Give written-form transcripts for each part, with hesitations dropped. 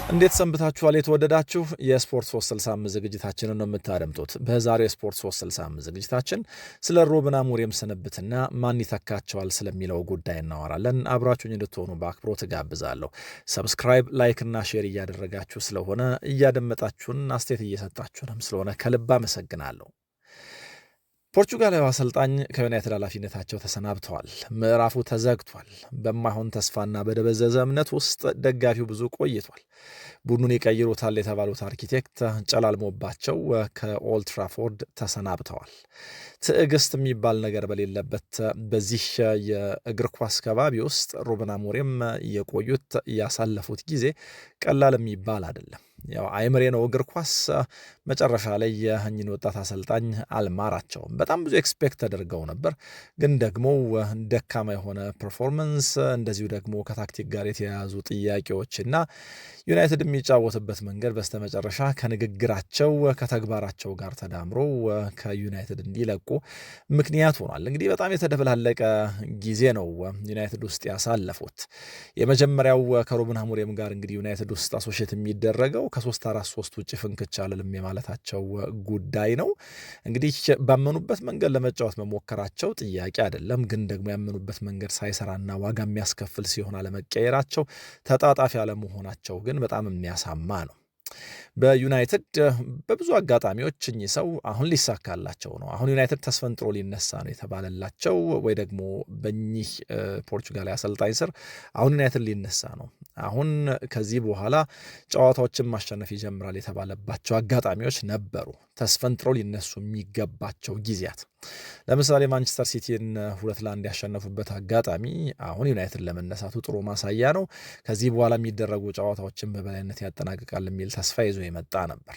እንዴት ሰንብታችኋል? የተወደዳችሁ የስፖርት 365 ዝግጅታችንን ነው የምታደምጡት። በዛሬው የስፖርት 365 ዝግጅታችን ስለ ሩበን አሞሪም ስንብትና ማን ይተካቸዋል ስለሚለው ጉዳይ እናወራለን። አብራችሁኝ እንድትሆኑ በአክብሮት እጋብዛለሁ። ሰብስክራይብ፣ ላይክ እና ሼር እያደረጋችሁ ስለሆነ እያደመጣችሁን አስተያየት እየሰጣችሁንም ስለሆነ ከልብ አመሰግናለሁ። ፖርቹጋላዊ አሰልጣኝ ከዩናይትድ ኃላፊነታቸው ተሰናብተዋል። ምዕራፉ ተዘግቷል። በማይሆን ተስፋና በደበዘዘ እምነት ውስጥ ደጋፊው ብዙ ቆይቷል። ቡድኑን ይቀይሩታል የተባሉት አርኪቴክት ጨላልሞባቸው ከኦልድ ትራፎርድ ተሰናብተዋል። ትዕግስት የሚባል ነገር በሌለበት በዚህ የእግር ኳስ ከባቢ ውስጥ ሩበን አሞሪም የቆዩት ያሳለፉት ጊዜ ቀላል የሚባል አይደለም። ያው አይምሬ ነው እግር ኳስ። መጨረሻ ላይ የእኚህን ወጣት አሰልጣኝ አልማራቸውም። በጣም ብዙ ኤክስፔክት ተደርገው ነበር፣ ግን ደግሞ ደካማ የሆነ ፐርፎርመንስ፣ እንደዚሁ ደግሞ ከታክቲክ ጋር የተያያዙ ጥያቄዎች እና ዩናይትድ የሚጫወትበት መንገድ በስተመጨረሻ ከንግግራቸው ከተግባራቸው ጋር ተዳምሮ ከዩናይትድ እንዲለቁ ምክንያት ሆኗል። እንግዲህ በጣም የተደበላለቀ ጊዜ ነው ዩናይትድ ውስጥ ያሳለፉት። የመጀመሪያው ከሩበን አሞሪም ጋር እንግዲህ ዩናይትድ ውስጥ አሶሼት የሚደረገው ከ3-4-3 ውጭ ፍንክች አልልም የማለታቸው ጉዳይ ነው። እንግዲህ ባመኑበት መንገድ ለመጫወት መሞከራቸው ጥያቄ አይደለም፣ ግን ደግሞ ያመኑበት መንገድ ሳይሰራና ዋጋ የሚያስከፍል ሲሆን አለመቀየራቸው፣ ተጣጣፊ አለመሆናቸው ግን በጣም የሚያሳማ ነው። በዩናይትድ በብዙ አጋጣሚዎች እኚህ ሰው አሁን ሊሳካላቸው ነው፣ አሁን ዩናይትድ ተስፈንጥሮ ሊነሳ ነው የተባለላቸው፣ ወይ ደግሞ በኚህ ፖርቹጋላዊ አሰልጣኝ ስር አሁን ዩናይትድ ሊነሳ ነው፣ አሁን ከዚህ በኋላ ጨዋታዎችን ማሸነፍ ይጀምራል የተባለባቸው አጋጣሚዎች ነበሩ። ተስፈንጥሮ ሊነሱ የሚገባቸው ጊዜያት፣ ለምሳሌ ማንቸስተር ሲቲን 2-1 ያሸነፉበት አጋጣሚ አሁን ዩናይትድ ለመነሳቱ ጥሩ ማሳያ ነው። ከዚህ በኋላ የሚደረጉ ጨዋታዎችን በበላይነት ያጠናቅቃል የሚል ተስፋ ይዞ የመጣ ነበር።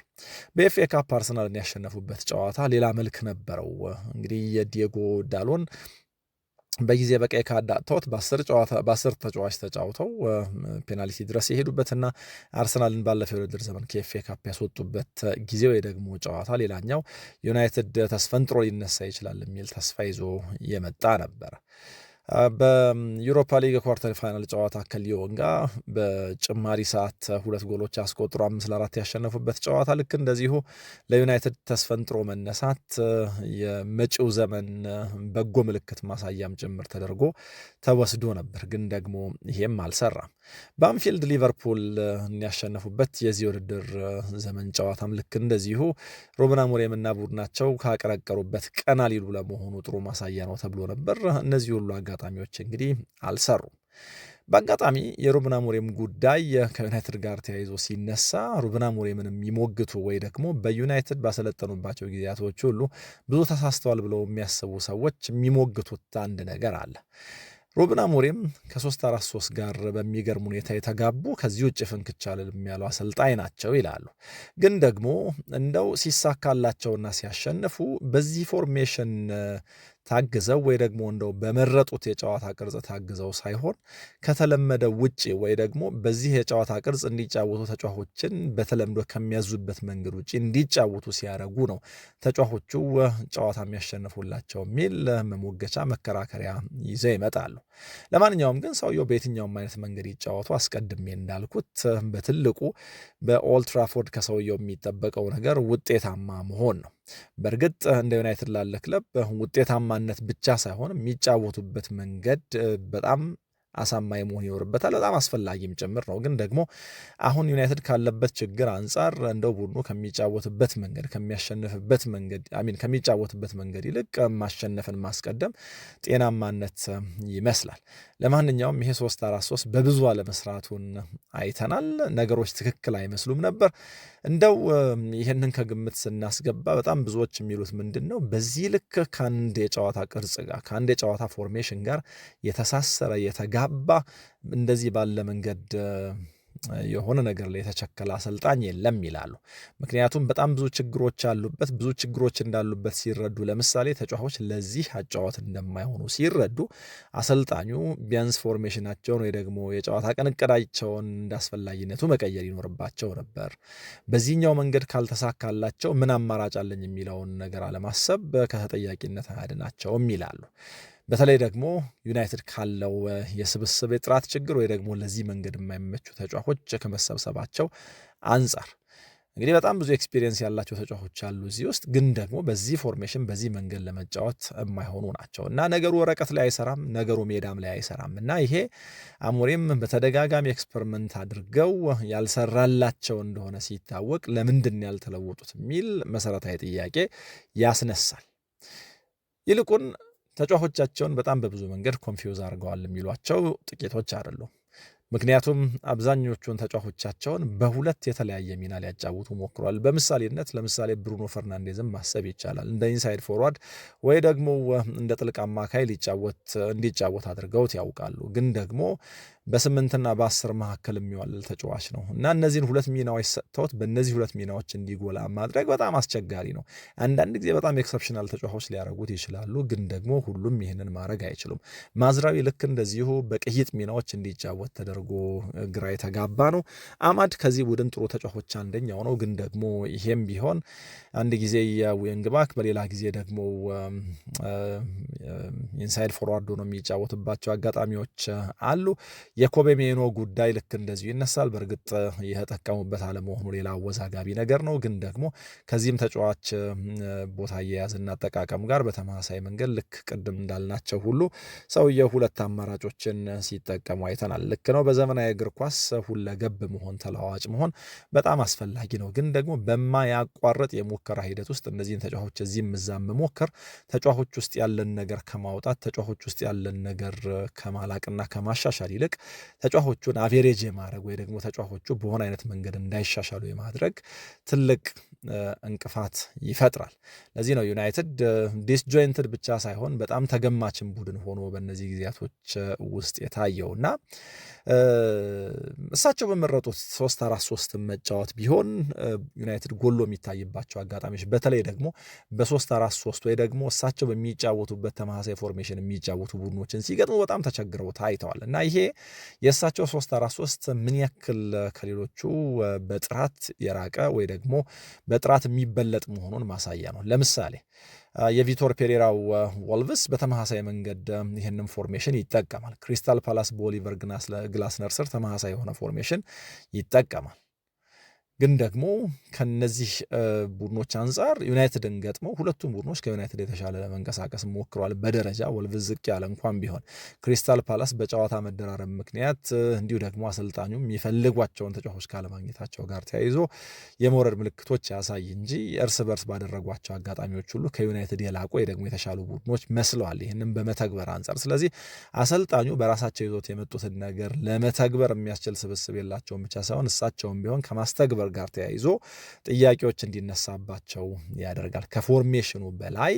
በኤፍኤ ካፕ አርሰናልን ያሸነፉበት ጨዋታ ሌላ መልክ ነበረው። እንግዲህ የዲየጎ ዳሎን በጊዜ በቀይ ካርድ አጥተውት በ10 ተጫዋች ተጫውተው ፔናልቲ ድረስ የሄዱበትና አርሰናልን ባለፈው የውድድር ዘመን ከኤፍኤ ካፕ ያስወጡበት ጊዜ ወይ ደግሞ ጨዋታ ሌላኛው ዩናይትድ ተስፈንጥሮ ሊነሳ ይችላል የሚል ተስፋ ይዞ የመጣ ነበር። በዩሮፓ ሊግ ኳርተር ፋይናል ጨዋታ ከሊዮን ጋር በጭማሪ ሰዓት 2 ጎሎች አስቆጥሮ 5-4 ያሸነፉበት ጨዋታ ልክ እንደዚሁ ለዩናይትድ ተስፈንጥሮ መነሳት የመጪው ዘመን በጎ ምልክት ማሳያም ጭምር ተደርጎ ተወስዶ ነበር። ግን ደግሞ ይሄም አልሰራም። በአንፊልድ ሊቨርፑል ያሸነፉበት የዚህ ውድድር ዘመን ጨዋታም ልክ እንደዚሁ ሩበን አሞሪም እና ቡድናቸው ካቀረቀሩበት ቀና ሊሉ ለመሆኑ ጥሩ ማሳያ ነው ተብሎ ነበር። እነዚህ ሁሉ አጋጣሚዎች እንግዲህ አልሰሩም። በአጋጣሚ የሩበን አሞሪም ጉዳይ ከዩናይትድ ጋር ተያይዞ ሲነሳ ሩበን አሞሪምን የሚሞግቱ ወይ ደግሞ በዩናይትድ ባሰለጠኑባቸው ጊዜያቶች ሁሉ ብዙ ተሳስተዋል ብለው የሚያስቡ ሰዎች የሚሞግቱት አንድ ነገር አለ። ሩበን አሞሪም ከ3-4-3 ጋር በሚገርም ሁኔታ የተጋቡ ከዚህ ውጭ ፍንክች አልልም ያሉ አሰልጣኝ ናቸው ይላሉ። ግን ደግሞ እንደው ሲሳካላቸውና ሲያሸንፉ በዚህ ፎርሜሽን ታግዘው ወይ ደግሞ እንደው በመረጡት የጨዋታ ቅርጽ ታግዘው ሳይሆን ከተለመደ ውጪ ወይ ደግሞ በዚህ የጨዋታ ቅርጽ እንዲጫወቱ ተጫዋቾችን በተለምዶ ከሚያዙበት መንገድ ውጪ እንዲጫወቱ ሲያደርጉ ነው ተጫዋቾቹ ጨዋታ የሚያሸንፉላቸው የሚል መሞገቻ መከራከሪያ ይዘው ይመጣሉ። ለማንኛውም ግን ሰውየው በየትኛውም አይነት መንገድ ይጫወቱ አስቀድሜ እንዳልኩት በትልቁ በኦልድ ትራፎርድ ከሰውየው የሚጠበቀው ነገር ውጤታማ መሆን ነው። በእርግጥ እንደ ዩናይትድ ላለ ክለብ ውጤታማነት ብቻ ሳይሆን የሚጫወቱበት መንገድ በጣም አሳማኝ መሆን ይኖርበታል። በጣም አስፈላጊም ጭምር ነው። ግን ደግሞ አሁን ዩናይትድ ካለበት ችግር አንጻር እንደው ቡድኑ ከሚጫወትበት መንገድ ከሚያሸንፍበት መንገድ ከሚጫወትበት መንገድ ይልቅ ማሸነፍን ማስቀደም ጤናማነት ይመስላል። ለማንኛውም ይሄ 3-4-3 በብዙ አለመስራቱን አይተናል። ነገሮች ትክክል አይመስሉም ነበር። እንደው ይህንን ከግምት ስናስገባ በጣም ብዙዎች የሚሉት ምንድን ነው፣ በዚህ ልክ ከአንድ የጨዋታ ቅርጽ ጋር ከአንድ የጨዋታ ፎርሜሽን ጋር የተሳሰረ የተጋባ እንደዚህ ባለ መንገድ የሆነ ነገር ላይ የተቸከለ አሰልጣኝ የለም ይላሉ። ምክንያቱም በጣም ብዙ ችግሮች አሉበት። ብዙ ችግሮች እንዳሉበት ሲረዱ፣ ለምሳሌ ተጫዋቾች ለዚህ አጫዋት እንደማይሆኑ ሲረዱ አሰልጣኙ ቢያንስ ፎርሜሽናቸውን ወይ ደግሞ የጨዋታ ቅንቅዳቸውን እንዳስፈላጊነቱ መቀየር ይኖርባቸው ነበር። በዚህኛው መንገድ ካልተሳካላቸው ምን አማራጭ አለኝ የሚለውን ነገር አለማሰብ ከተጠያቂነት አያድናቸውም ይላሉ። በተለይ ደግሞ ዩናይትድ ካለው የስብስብ የጥራት ችግር ወይ ደግሞ ለዚህ መንገድ የማይመቹ ተጫዋቾች ከመሰብሰባቸው አንጻር እንግዲህ በጣም ብዙ ኤክስፒሪየንስ ያላቸው ተጫዋቾች አሉ እዚህ ውስጥ፣ ግን ደግሞ በዚህ ፎርሜሽን በዚህ መንገድ ለመጫወት የማይሆኑ ናቸው እና ነገሩ ወረቀት ላይ አይሰራም፣ ነገሩ ሜዳም ላይ አይሰራም እና ይሄ አሞሪም በተደጋጋሚ ኤክስፐሪመንት አድርገው ያልሰራላቸው እንደሆነ ሲታወቅ ለምንድን ያልተለወጡት የሚል መሰረታዊ ጥያቄ ያስነሳል። ይልቁን ተጫዋቾቻቸውን በጣም በብዙ መንገድ ኮንፊውዝ አድርገዋል የሚሏቸው ጥቂቶች አይደሉም። ምክንያቱም አብዛኞቹን ተጫዋቾቻቸውን በሁለት የተለያየ ሚና ሊያጫውቱ ሞክሯል። በምሳሌነት ለምሳሌ ብሩኖ ፈርናንዴዝም ማሰብ ይቻላል። እንደ ኢንሳይድ ፎርዋርድ ወይ ደግሞ እንደ ጥልቅ አማካይ እንዲጫወት አድርገውት ያውቃሉ። ግን ደግሞ በ8ና በ10 መካከል የሚዋልል ተጫዋች ነው እና እነዚህን ሁለት ሚናዎች ሰጥተውት በእነዚህ ሁለት ሚናዎች እንዲጎላ ማድረግ በጣም አስቸጋሪ ነው። አንዳንድ ጊዜ በጣም ኤክሰፕሽናል ተጫዋቾች ሊያደርጉት ይችላሉ፣ ግን ደግሞ ሁሉም ይህንን ማድረግ አይችሉም። ማዝራዊ ልክ እንደዚሁ በቅይጥ ሚናዎች እንዲጫወት ተደርጎ ግራ የተጋባ ነው። አማድ ከዚህ ቡድን ጥሩ ተጫዋቾች አንደኛው ነው፣ ግን ደግሞ ይሄም ቢሆን አንድ ጊዜ የዊንግ ባክ በሌላ ጊዜ ደግሞ ኢንሳይድ ፎርዋርድ ነው የሚጫወትባቸው አጋጣሚዎች አሉ። የኮቤ ሜኖ ጉዳይ ልክ እንደዚሁ ይነሳል። በእርግጥ የተጠቀሙበት አለመሆኑ ሌላ አወዛጋቢ ነገር ነው፣ ግን ደግሞ ከዚህም ተጫዋች ቦታ አያያዝና አጠቃቀም ጋር በተመሳሳይ መንገድ ልክ ቅድም እንዳልናቸው ሁሉ ሰውየው ሁለት አማራጮችን ሲጠቀሙ አይተናል። ልክ ነው። በዘመናዊ እግር ኳስ ሁለገብ መሆን ተለዋዋጭ መሆን በጣም አስፈላጊ ነው፣ ግን ደግሞ በማያቋርጥ የሙከራ ሂደት ውስጥ እነዚህን ተጫዋቾች እዚህም እዛም መሞከር ተጫዋቾች ውስጥ ያለን ነገር ከማውጣት ተጫዋቾች ውስጥ ያለን ነገር ከማላቅና ከማሻሻል ይልቅ ተጫዋቾቹን አቬሬጅ የማድረግ ወይ ደግሞ ተጫዋቾቹ በሆነ አይነት መንገድ እንዳይሻሻሉ የማድረግ ትልቅ እንቅፋት ይፈጥራል። ለዚህ ነው ዩናይትድ ዲስጆይንትድ ብቻ ሳይሆን በጣም ተገማችን ቡድን ሆኖ በእነዚህ ጊዜያቶች ውስጥ የታየውና እሳቸው በመረጡት 3-4-3 መጫወት ቢሆን ዩናይትድ ጎሎ የሚታይባቸው አጋጣሚዎች በተለይ ደግሞ በ3-4-3 ወይ ደግሞ እሳቸው በሚጫወቱበት ተመሳሳይ ፎርሜሽን የሚጫወቱ ቡድኖችን ሲገጥሙ በጣም ተቸግረው ታይተዋል እና ይሄ የእሳቸው 3-4-3 ምን ያክል ከሌሎቹ በጥራት የራቀ ወይ ደግሞ በጥራት የሚበለጥ መሆኑን ማሳያ ነው። ለምሳሌ የቪቶር ፔሬራው ወልቭስ በተመሳሳይ መንገድ ይህንን ፎርሜሽን ይጠቀማል። ክሪስታል ፓላስ በኦሊቨር ግላስነር ስር ተመሳሳይ የሆነ ፎርሜሽን ይጠቀማል። ግን ደግሞ ከነዚህ ቡድኖች አንጻር ዩናይትድን ገጥመው ሁለቱም ቡድኖች ከዩናይትድ የተሻለ ለመንቀሳቀስ ሞክረዋል። በደረጃ ወልቭስ ዝቅ ያለ እንኳን ቢሆን ክሪስታል ፓላስ በጨዋታ መደራረብ ምክንያት እንዲሁ ደግሞ አሰልጣኙ የሚፈልጓቸውን ተጫዋቾች ካለማግኘታቸው ጋር ተያይዞ የመውረድ ምልክቶች ያሳይ እንጂ እርስ በርስ ባደረጓቸው አጋጣሚዎች ሁሉ ከዩናይትድ የላቁ ወይ ደግሞ የተሻሉ ቡድኖች መስለዋል፣ ይህንም በመተግበር አንጻር። ስለዚህ አሰልጣኙ በራሳቸው ይዞት የመጡትን ነገር ለመተግበር የሚያስችል ስብስብ የላቸውም ብቻ ሳይሆን እሳቸውም ቢሆን ከማስተግበር ጋር ተያይዞ ጥያቄዎች እንዲነሳባቸው ያደርጋል። ከፎርሜሽኑ በላይ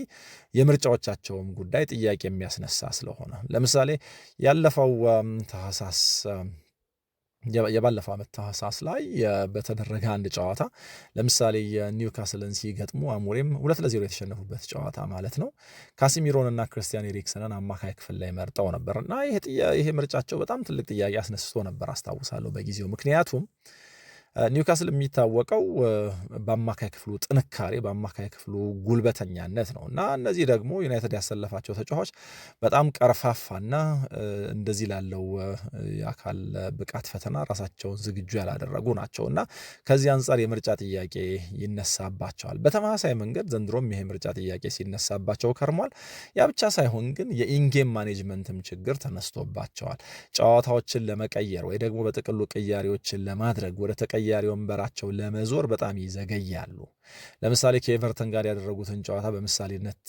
የምርጫዎቻቸውም ጉዳይ ጥያቄ የሚያስነሳ ስለሆነ ለምሳሌ የባለፈው ዓመት ታህሳስ ላይ በተደረገ አንድ ጨዋታ ለምሳሌ የኒውካስልን ሲገጥሙ አሞሪም 2-0 የተሸነፉበት ጨዋታ ማለት ነው። ካሲሚሮንና ክርስቲያን ኤሪክሰንን አማካይ ክፍል ላይ መርጠው ነበር እና ይሄ ምርጫቸው በጣም ትልቅ ጥያቄ አስነስቶ ነበር አስታውሳለሁ በጊዜው። ምክንያቱም ኒውካስል የሚታወቀው በአማካይ ክፍሉ ጥንካሬ በአማካይ ክፍሉ ጉልበተኛነት ነው እና እነዚህ ደግሞ ዩናይትድ ያሰለፋቸው ተጫዋቾች በጣም ቀርፋፋና እንደዚህ ላለው የአካል ብቃት ፈተና ራሳቸውን ዝግጁ ያላደረጉ ናቸው እና ከዚህ አንጻር የምርጫ ጥያቄ ይነሳባቸዋል። በተመሳሳይ መንገድ ዘንድሮም ይሄ ምርጫ ጥያቄ ሲነሳባቸው ከርሟል። ያ ብቻ ሳይሆን ግን የኢንጌም ማኔጅመንትም ችግር ተነስቶባቸዋል። ጨዋታዎችን ለመቀየር ወይ ደግሞ በጥቅሉ ቅያሬዎችን ለማድረግ ወደ ተቀያሪ ወንበራቸው ለመዞር በጣም ይዘገያሉ። ለምሳሌ ከኤቨርተን ጋር ያደረጉትን ጨዋታ በምሳሌነት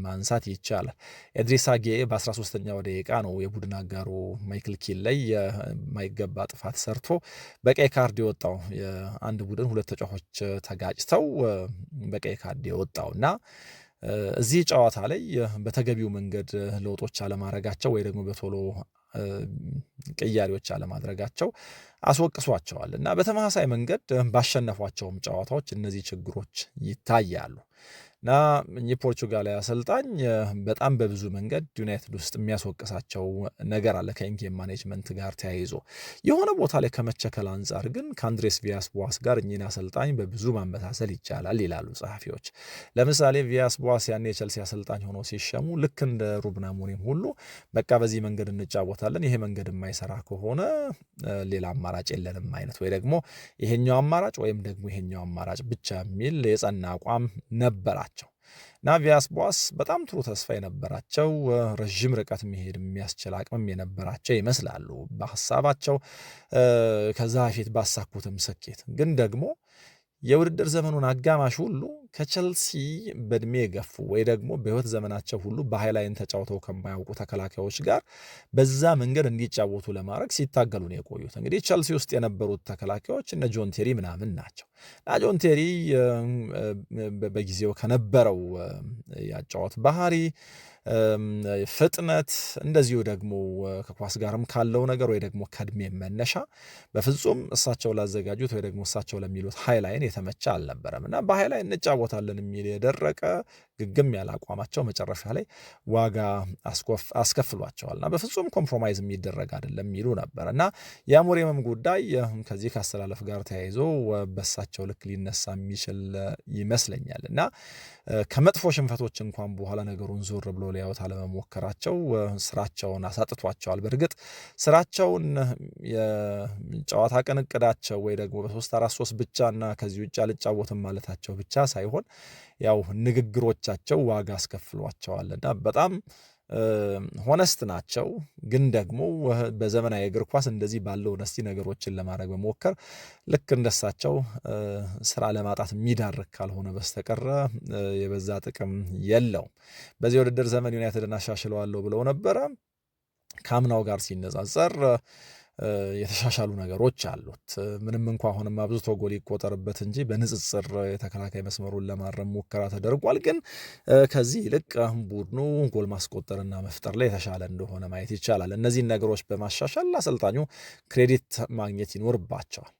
ማንሳት ይቻላል። ኤድሪሳ ጌ በ13ኛው ደቂቃ ነው የቡድን አጋሩ ማይክል ኪል ላይ የማይገባ ጥፋት ሰርቶ በቀይ ካርድ የወጣው። የአንድ ቡድን ሁለት ተጫዋቾች ተጋጭተው በቀይ ካርድ የወጣው እና እዚህ ጨዋታ ላይ በተገቢው መንገድ ለውጦች አለማድረጋቸው ወይ ደግሞ በቶሎ ቅያሬዎች አለማድረጋቸው አስወቅሷቸዋል እና በተመሳሳይ መንገድ ባሸነፏቸውም ጨዋታዎች እነዚህ ችግሮች ይታያሉ። እና እኚህ ፖርቹጋላዊ አሰልጣኝ በጣም በብዙ መንገድ ዩናይትድ ውስጥ የሚያስወቅሳቸው ነገር አለ ከኢንጌም ማኔጅመንት ጋር ተያይዞ። የሆነ ቦታ ላይ ከመቸከል አንጻር ግን ከአንድሬስ ቪያስ ቦዋስ ጋር እኚህን አሰልጣኝ በብዙ ማመሳሰል ይቻላል ይላሉ ጸሐፊዎች። ለምሳሌ ቪያስ ቦዋስ ያኔ የቸልሲ አሰልጣኝ ሆኖ ሲሸሙ ልክ እንደ ሩበን አሞሪም ሁሉ በቃ በዚህ መንገድ እንጫወታለን፣ ይሄ መንገድ የማይሰራ ከሆነ ሌላ አማራጭ የለንም አይነት፣ ወይ ደግሞ ይሄኛው አማራጭ ወይም ደግሞ ይሄኛው አማራጭ ብቻ የሚል የጸና አቋም ነበራቸው እና ቪያስ ቦዋስ በጣም ጥሩ ተስፋ የነበራቸው ረዥም ርቀት መሄድ የሚያስችል አቅምም የነበራቸው ይመስላሉ በሀሳባቸው ከዛ በፊት ባሳኩትም ስኬት። ግን ደግሞ የውድድር ዘመኑን አጋማሽ ሁሉ ከቸልሲ በእድሜ የገፉ ወይ ደግሞ በህይወት ዘመናቸው ሁሉ በሃይላይን ተጫውተው ከማያውቁ ተከላካዮች ጋር በዛ መንገድ እንዲጫወቱ ለማድረግ ሲታገሉ ነው የቆዩት። እንግዲህ ቸልሲ ውስጥ የነበሩት ተከላካዮች እነ ጆን ቴሪ ምናምን ናቸው እና ጆን ቴሪ በጊዜው ከነበረው ያጫወት ባህሪ፣ ፍጥነት፣ እንደዚሁ ደግሞ ከኳስ ጋርም ካለው ነገር ወይ ደግሞ ከእድሜ መነሻ በፍጹም እሳቸው ላዘጋጁት ወይ ደግሞ እሳቸው ለሚሉት ሃይላይን የተመቸ አልነበረም እና በሃይላይን እንጫወታለን የሚል የደረቀ ግግም ያለ አቋማቸው መጨረሻ ላይ ዋጋ አስከፍሏቸዋል እና በፍጹም ኮምፕሮማይዝ የሚደረግ አይደለም የሚሉ ነበር እና የአሞሪምም ጉዳይ ከዚህ ከአስተላለፍ ጋር ተያይዞ በሳቸው ልክ ሊነሳ የሚችል ይመስለኛል እና ከመጥፎ ሽንፈቶች እንኳን በኋላ ነገሩን ዞር ብሎ ሊያዩት አለመሞከራቸው ስራቸውን አሳጥቷቸዋል። በእርግጥ ስራቸውን የጨዋታ ቀን እቅዳቸው ወይ ደግሞ በ3-4-3 ብቻና ከዚህ ውጭ አልጫወትም ማለታቸው ብቻ ሳይሆን ያው ንግግሮቻቸው ዋጋ አስከፍሏቸዋልና በጣም ሆነስት ናቸው። ግን ደግሞ በዘመናዊ እግር ኳስ እንደዚህ ባለው ሆነስቲ ነገሮችን ለማድረግ በመሞከር ልክ እንደሳቸው ስራ ለማጣት የሚዳርግ ካልሆነ በስተቀር የበዛ ጥቅም የለውም። በዚህ ውድድር ዘመን ዩናይትድን አሻሽለዋለሁ ብለው ነበረ። ከአምናው ጋር ሲነጻጸር የተሻሻሉ ነገሮች አሉት። ምንም እንኳ አሁንም አብዝቶ ጎል ይቆጠርበት እንጂ በንጽጽር የተከላካይ መስመሩን ለማረም ሙከራ ተደርጓል። ግን ከዚህ ይልቅ ቡድኑ ጎል ማስቆጠርና መፍጠር ላይ የተሻለ እንደሆነ ማየት ይቻላል። እነዚህን ነገሮች በማሻሻል አሰልጣኙ ክሬዲት ማግኘት ይኖርባቸዋል።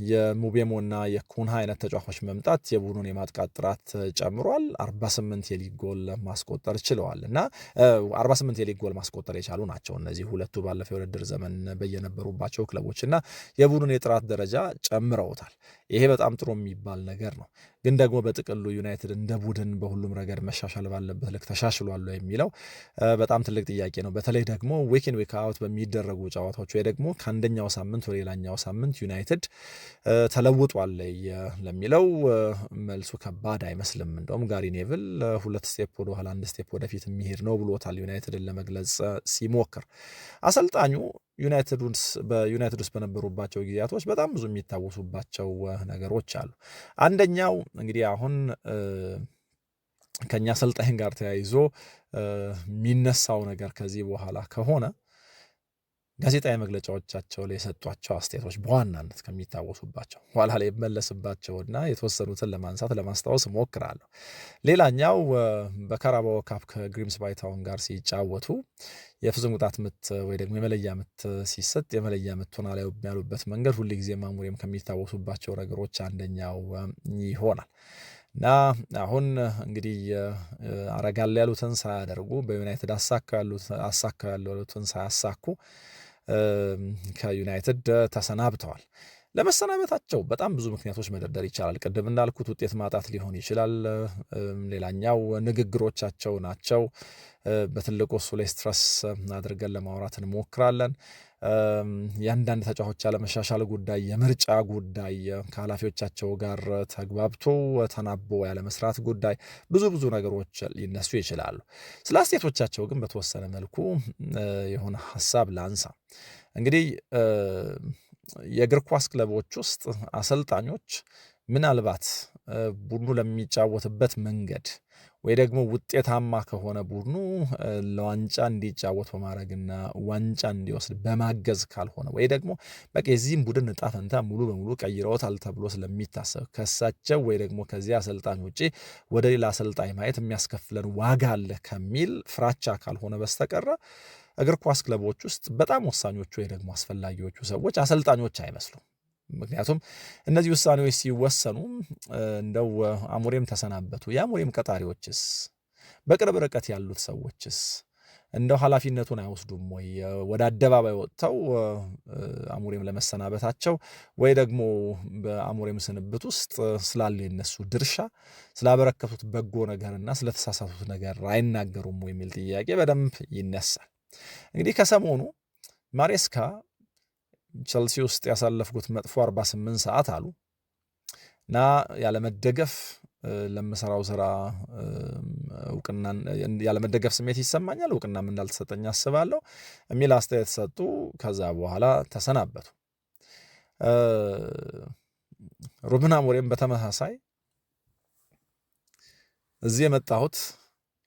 የሙቤሞና የኩንሃ አይነት ተጫዋቾች መምጣት የቡድኑን የማጥቃት ጥራት ጨምሯል። 48 የሊግ ጎል ማስቆጠር ችለዋል እና 48 የሊግ ጎል ማስቆጠር የቻሉ ናቸው እነዚህ ሁለቱ ባለፈው የውድድር ዘመን በየነበሩባቸው ክለቦች እና የቡድኑን የጥራት ደረጃ ጨምረውታል። ይሄ በጣም ጥሩ የሚባል ነገር ነው። ግን ደግሞ በጥቅሉ ዩናይትድ እንደ ቡድን በሁሉም ረገድ መሻሻል ባለበት ልክ ተሻሽሏል የሚለው በጣም ትልቅ ጥያቄ ነው። በተለይ ደግሞ ዊክ ኢን ዊክ አውት በሚደረጉ ጨዋታዎች ወይ ደግሞ ከአንደኛው ሳምንት ወደ ሌላኛው ሳምንት ዩናይትድ ተለውጧል ለሚለው መልሱ ከባድ አይመስልም። እንደውም ጋሪ ኔቭል 2 ስቴፕ ወደ ኋላ 1 ስቴፕ ወደፊት የሚሄድ ነው ብሎታል ዩናይትድን ለመግለጽ ሲሞክር። አሰልጣኙ በዩናይትድ ውስጥ በነበሩባቸው ጊዜያቶች በጣም ብዙ የሚታወሱባቸው ነገሮች አሉ። አንደኛው እንግዲህ አሁን ከኛ አሰልጣኝ ጋር ተያይዞ የሚነሳው ነገር ከዚህ በኋላ ከሆነ ጋዜጣዊ መግለጫዎቻቸው ላይ የሰጧቸው አስተያየቶች በዋናነት ከሚታወሱባቸው ኋላ ላይ መለስባቸውና የተወሰኑትን ለማስታወስ እሞክራለሁ። ሌላኛው በካራባኦ ካፕ ከግሪምስባይ ታውን ጋር ሲጫወቱ የፍጹም ቅጣት ምት ወይ ደግሞ የመለያ ምት ሲሰጥ የመለያ ምቱን አላዩም ያሉበት መንገድ ሁልጊዜ አሞሪም ከሚታወሱባቸው ነገሮች አንደኛው ይሆናል እና አሁን እንግዲህ አረጋል ያሉትን ሳያደርጉ በዩናይትድ አሳካ ያሉትን ሳያሳኩ ከዩናይትድ ተሰናብተዋል። ለመሰናበታቸው በጣም ብዙ ምክንያቶች መደርደር ይቻላል። ቅድም እንዳልኩት ውጤት ማጣት ሊሆን ይችላል። ሌላኛው ንግግሮቻቸው ናቸው። በትልቁ እሱ ላይ ስትረስ አድርገን ለማውራት እንሞክራለን። የአንዳንድ ተጫዋቾች ያለመሻሻል ጉዳይ፣ የምርጫ ጉዳይ፣ ከኃላፊዎቻቸው ጋር ተግባብቶ ተናቦ ያለመስራት ጉዳይ፣ ብዙ ነገሮች ሊነሱ ይችላሉ። ስለ አስተያየቶቻቸው ግን በተወሰነ መልኩ የሆነ ሀሳብ ላንሳ። እንግዲህ የእግር ኳስ ክለቦች ውስጥ አሰልጣኞች ምናልባት ቡድኑ ለሚጫወትበት መንገድ ወይ ደግሞ ውጤታማ ከሆነ ቡድኑ ለዋንጫ እንዲጫወት በማድረግና ዋንጫ እንዲወስድ በማገዝ ካልሆነ ወይ ደግሞ በቃ የዚህም ቡድን ዕጣ ፈንታ ሙሉ በሙሉ ቀይረውታል ተብሎ ስለሚታሰብ ከሳቸው ወይ ደግሞ ከዚህ አሰልጣኝ ውጪ ወደ ሌላ አሰልጣኝ ማየት የሚያስከፍለን ዋጋ አለ ከሚል ፍራቻ ካልሆነ በስተቀረ እግር ኳስ ክለቦች ውስጥ በጣም ወሳኞቹ ወይ ደግሞ አስፈላጊዎቹ ሰዎች አሰልጣኞች አይመስሉም። ምክንያቱም እነዚህ ውሳኔዎች ሲወሰኑ እንደው አሞሪም ተሰናበቱ፣ የአሞሪም ቀጣሪዎችስ፣ በቅርብ ርቀት ያሉት ሰዎችስ እንደው ኃላፊነቱን አይወስዱም ወይ? ወደ አደባባይ ወጥተው አሞሪም ለመሰናበታቸው ወይ ደግሞ በአሞሪም ስንብት ውስጥ ስላለው የነሱ ድርሻ ስላበረከቱት በጎ ነገርና ስለተሳሳቱት ነገር አይናገሩም ወይ የሚል ጥያቄ በደንብ ይነሳል። እንግዲህ ከሰሞኑ ማሬስካ ቸልሲ ውስጥ ያሳለፍኩት መጥፎ 48 ሰዓት አሉ እና ያለመደገፍ ለምሰራው ስራ እውቅናን ያለመደገፍ ስሜት ይሰማኛል፣ እውቅናም እንዳልተሰጠኝ አስባለሁ የሚል አስተያየት ሰጡ። ከዛ በኋላ ተሰናበቱ። ሩበን አሞሪም በተመሳሳይ እዚህ የመጣሁት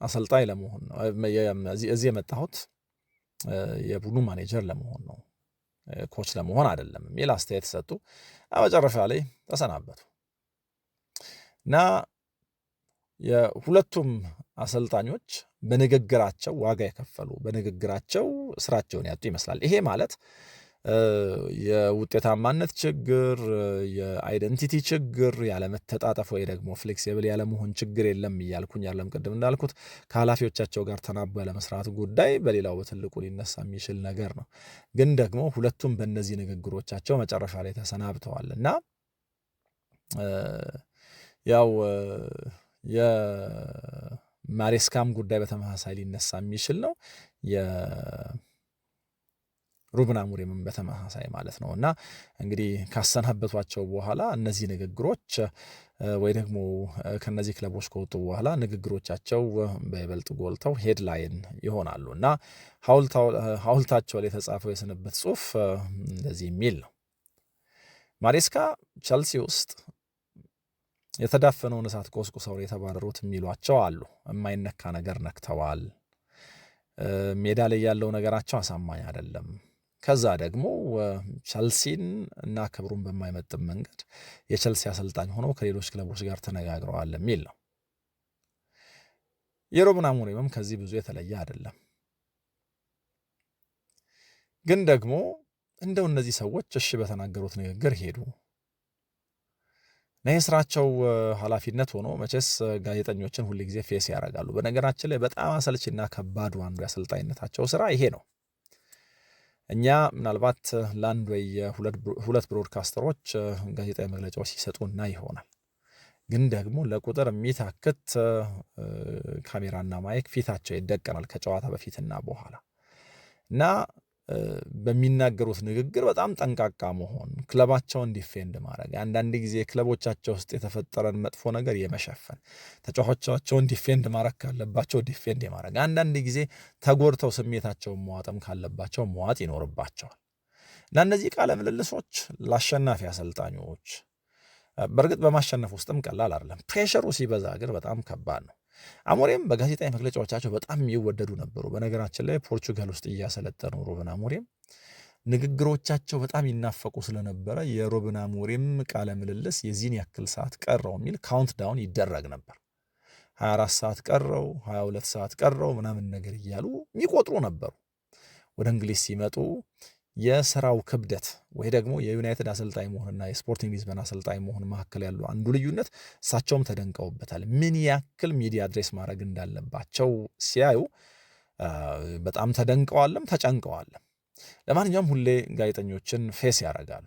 አሰልጣኝ ለመሆን ነው፣ እዚህ የመጣሁት የቡድኑ ማኔጀር ለመሆን ነው፣ ኮች ለመሆን አይደለም የሚል አስተያየት ሰጡ። መጨረሻ ላይ ተሰናበቱ እና የሁለቱም አሰልጣኞች በንግግራቸው ዋጋ የከፈሉ በንግግራቸው ስራቸውን ያጡ ይመስላል። ይሄ ማለት የውጤታማነት ችግር፣ የአይደንቲቲ ችግር፣ ያለመተጣጠፍ ወይ ደግሞ ፍሌክሲብል ያለመሆን ችግር የለም እያልኩኝ ያለም ቅድም እንዳልኩት ከኃላፊዎቻቸው ጋር ተናቦ ያለመስራት ጉዳይ በሌላው በትልቁ ሊነሳ የሚችል ነገር ነው። ግን ደግሞ ሁለቱም በእነዚህ ንግግሮቻቸው መጨረሻ ላይ ተሰናብተዋል እና ያው የማሬስካም ጉዳይ በተመሳሳይ ሊነሳ የሚችል ነው። የሩበን አሞሪምም በተመሳሳይ ማለት ነው እና እንግዲህ ካሰናበቷቸው በኋላ እነዚህ ንግግሮች ወይ ደግሞ ከነዚህ ክለቦች ከወጡ በኋላ ንግግሮቻቸው በይበልጥ ጎልተው ሄድላይን ይሆናሉ እና ሐውልታቸው ላይ የተጻፈው የስንብት ጽሑፍ እንደዚህ የሚል ነው። ማሬስካ ቸልሲ ውስጥ የተዳፈነውን እሳት ቆስቁሰው የተባረሩት የሚሏቸው አሉ። የማይነካ ነገር ነክተዋል። ሜዳ ላይ ያለው ነገራቸው አሳማኝ አይደለም። ከዛ ደግሞ ቸልሲን እና ክብሩን በማይመጥን መንገድ የቸልሲ አሰልጣኝ ሆነው ከሌሎች ክለቦች ጋር ተነጋግረዋል የሚል ነው። የሩበን አሞሪምም ከዚህ ብዙ የተለየ አይደለም። ግን ደግሞ እንደው እነዚህ ሰዎች እሺ በተናገሩት ንግግር ሄዱ እና የስራቸው ኃላፊነት ሆኖ መቼስ ጋዜጠኞችን ሁል ጊዜ ፌስ ያደርጋሉ። በነገራችን ላይ በጣም አሰልችና ከባዱ አንዱ የአሰልጣኝነታቸው ስራ ይሄ ነው። እኛ ምናልባት ለአንድ ወይ ሁለት ብሮድካስተሮች ጋዜጣዊ መግለጫዎች ሲሰጡና ይሆናል። ግን ደግሞ ለቁጥር የሚታክት ካሜራና ማይክ ፊታቸው ይደቀናል ከጨዋታ በፊትና በኋላ እና በሚናገሩት ንግግር በጣም ጠንቃቃ መሆን፣ ክለባቸውን ዲፌንድ ማድረግ፣ አንዳንድ ጊዜ ክለቦቻቸው ውስጥ የተፈጠረን መጥፎ ነገር የመሸፈን፣ ተጫዋቾቻቸውን ዲፌንድ ማድረግ ካለባቸው ዲፌንድ የማድረግ፣ አንዳንድ ጊዜ ተጎድተው ስሜታቸውን መዋጥም ካለባቸው መዋጥ ይኖርባቸዋል እና እነዚህ ቃለ ምልልሶች ለአሸናፊ አሰልጣኞች በእርግጥ በማሸነፍ ውስጥም ቀላል አይደለም። ፕሬሸሩ ሲበዛ ግን በጣም ከባድ ነው። አሞሪም በጋዜጣዊ መግለጫዎቻቸው በጣም የሚወደዱ ነበሩ። በነገራችን ላይ ፖርቹጋል ውስጥ እያሰለጠኑ ሩበን አሞሪም ንግግሮቻቸው በጣም ይናፈቁ ስለነበረ የሩበን አሞሪም ቃለ ምልልስ የዚህን ያክል ሰዓት ቀረው የሚል ካውንት ዳውን ይደረግ ነበር። 24 ሰዓት ቀረው፣ 22 ሰዓት ቀረው ምናምን ነገር እያሉ የሚቆጥሩ ነበሩ። ወደ እንግሊዝ ሲመጡ የስራው ክብደት ወይ ደግሞ የዩናይትድ አሰልጣኝ መሆንና የስፖርቲንግ ሊዝበን አሰልጣኝ መሆን መካከል ያለው አንዱ ልዩነት እሳቸውም ተደንቀውበታል። ምን ያክል ሚዲያ አድሬስ ማድረግ እንዳለባቸው ሲያዩ በጣም ተደንቀዋልም ተጨንቀዋልም። ለማንኛውም ሁሌ ጋዜጠኞችን ፌስ ያደርጋሉ።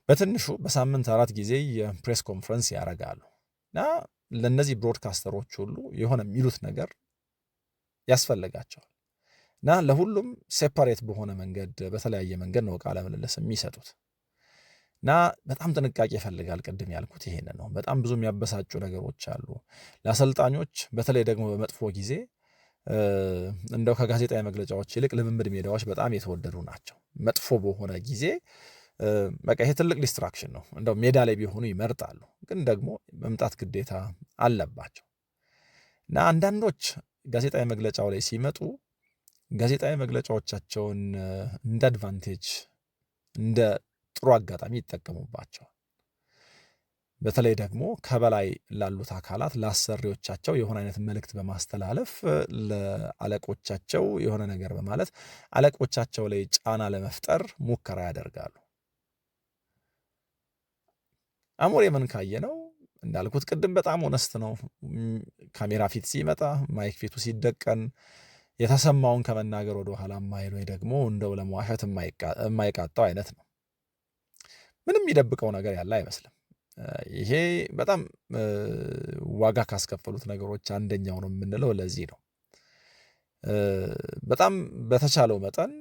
በትንሹ በሳምንት 4 ጊዜ የፕሬስ ኮንፈረንስ ያደርጋሉ እና ለእነዚህ ብሮድካስተሮች ሁሉ የሆነ የሚሉት ነገር ያስፈልጋቸዋል እና ለሁሉም ሴፓሬት በሆነ መንገድ በተለያየ መንገድ ነው ቃለ ምልልስ የሚሰጡት እና በጣም ጥንቃቄ ይፈልጋል። ቅድም ያልኩት ይሄን ነው። በጣም ብዙ የሚያበሳጩ ነገሮች አሉ። ለአሰልጣኞች በተለይ ደግሞ በመጥፎ ጊዜ እንደው ከጋዜጣዊ መግለጫዎች ይልቅ ልምምድ ሜዳዎች በጣም የተወደዱ ናቸው። መጥፎ በሆነ ጊዜ በቃ ይሄ ትልቅ ዲስትራክሽን ነው። እንደው ሜዳ ላይ ቢሆኑ ይመርጣሉ፣ ግን ደግሞ መምጣት ግዴታ አለባቸው እና አንዳንዶች ጋዜጣዊ መግለጫው ላይ ሲመጡ ጋዜጣዊ መግለጫዎቻቸውን እንደ አድቫንቴጅ እንደ ጥሩ አጋጣሚ ይጠቀሙባቸዋል። በተለይ ደግሞ ከበላይ ላሉት አካላት ለአሰሪዎቻቸው የሆነ አይነት መልእክት በማስተላለፍ ለአለቆቻቸው የሆነ ነገር በማለት አለቆቻቸው ላይ ጫና ለመፍጠር ሙከራ ያደርጋሉ አሞሪምን ካየነው እንዳልኩት ቅድም በጣም ኦነስት ነው። ካሜራ ፊት ሲመጣ ማይክ ፊቱ ሲደቀን የተሰማውን ከመናገር ወደ ኋላ የማይል ወይ ደግሞ እንደው ለመዋሸት የማይቃጣው አይነት ነው። ምንም የሚደብቀው ነገር ያለ አይመስልም። ይሄ በጣም ዋጋ ካስከፈሉት ነገሮች አንደኛው ነው የምንለው ለዚህ ነው። በጣም በተቻለው መጠን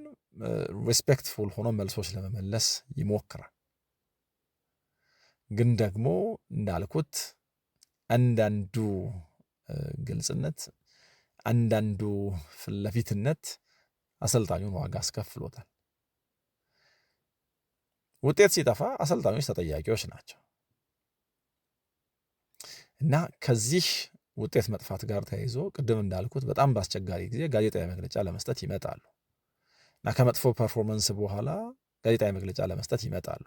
ሪስፔክትፉል ሆኖ መልሶች ለመመለስ ይሞክራል። ግን ደግሞ እንዳልኩት አንዳንዱ ግልጽነት፣ አንዳንዱ ፊትለፊትነት አሰልጣኙን ዋጋ አስከፍሎታል። ውጤት ሲጠፋ አሰልጣኞች ተጠያቂዎች ናቸው እና ከዚህ ውጤት መጥፋት ጋር ተያይዞ ቅድም እንዳልኩት በጣም በአስቸጋሪ ጊዜ ጋዜጣዊ መግለጫ ለመስጠት ይመጣሉ እና ከመጥፎ ፐርፎርመንስ በኋላ ጋዜጣዊ መግለጫ ለመስጠት ይመጣሉ።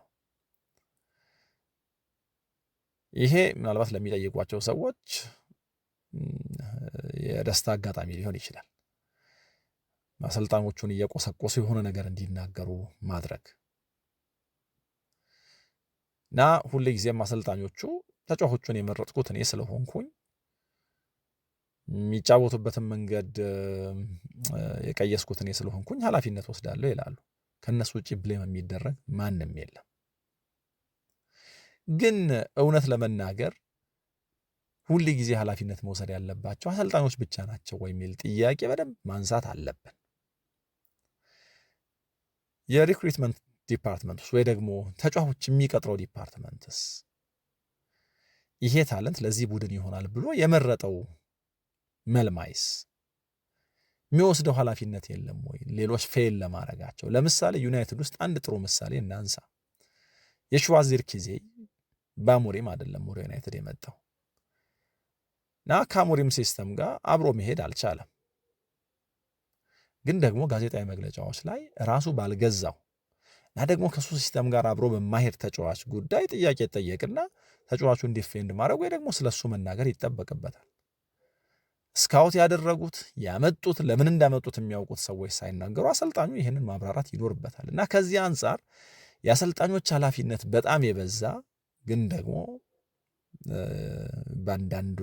ይሄ ምናልባት ለሚጠይቋቸው ሰዎች የደስታ አጋጣሚ ሊሆን ይችላል። አሰልጣኞቹን እየቆሰቆሱ የሆነ ነገር እንዲናገሩ ማድረግ እና ሁልጊዜም አሰልጣኞቹ ተጫዋቾቹን የመረጥኩት እኔ ስለሆንኩኝ የሚጫወቱበትን መንገድ የቀየስኩት እኔ ስለሆንኩኝ ኃላፊነት ወስዳለሁ ይላሉ። ከነሱ ውጭ ብሌም የሚደረግ ማንም የለም። ግን እውነት ለመናገር ሁል ጊዜ ኃላፊነት መውሰድ ያለባቸው አሰልጣኞች ብቻ ናቸው ወይ የሚል ጥያቄ በደንብ ማንሳት አለብን። የሪክሩትመንት ዲፓርትመንትስ ወይ ደግሞ ተጫዋቾች የሚቀጥረው ዲፓርትመንትስ ይሄ ታለንት ለዚህ ቡድን ይሆናል ብሎ የመረጠው መልማይስ የሚወስደው ኃላፊነት የለም ወይ? ሌሎች ፌል ለማድረጋቸው ለምሳሌ ዩናይትድ ውስጥ አንድ ጥሩ ምሳሌ እናንሳ። የሽዋዚር ኪዜ በአሞሪም አይደለም ወደ ዩናይትድ የመጣው እና ከአሞሪም ሲስተም ጋር አብሮ መሄድ አልቻለም። ግን ደግሞ ጋዜጣዊ መግለጫዎች ላይ ራሱ ባልገዛው እና ደግሞ ከሱ ሲስተም ጋር አብሮ በማሄድ ተጫዋች ጉዳይ ጥያቄ ጠየቅና ተጫዋቹን ዲፌንድ ማድረግ ወይ ደግሞ ስለሱ መናገር ይጠበቅበታል። ስካውት ያደረጉት ያመጡት ለምን እንዳመጡት የሚያውቁት ሰዎች ሳይናገሩ አሰልጣኙ ይህንን ማብራራት ይኖርበታል እና ከዚህ አንጻር የአሰልጣኞች ኃላፊነት በጣም የበዛ ግን ደግሞ በአንዳንዱ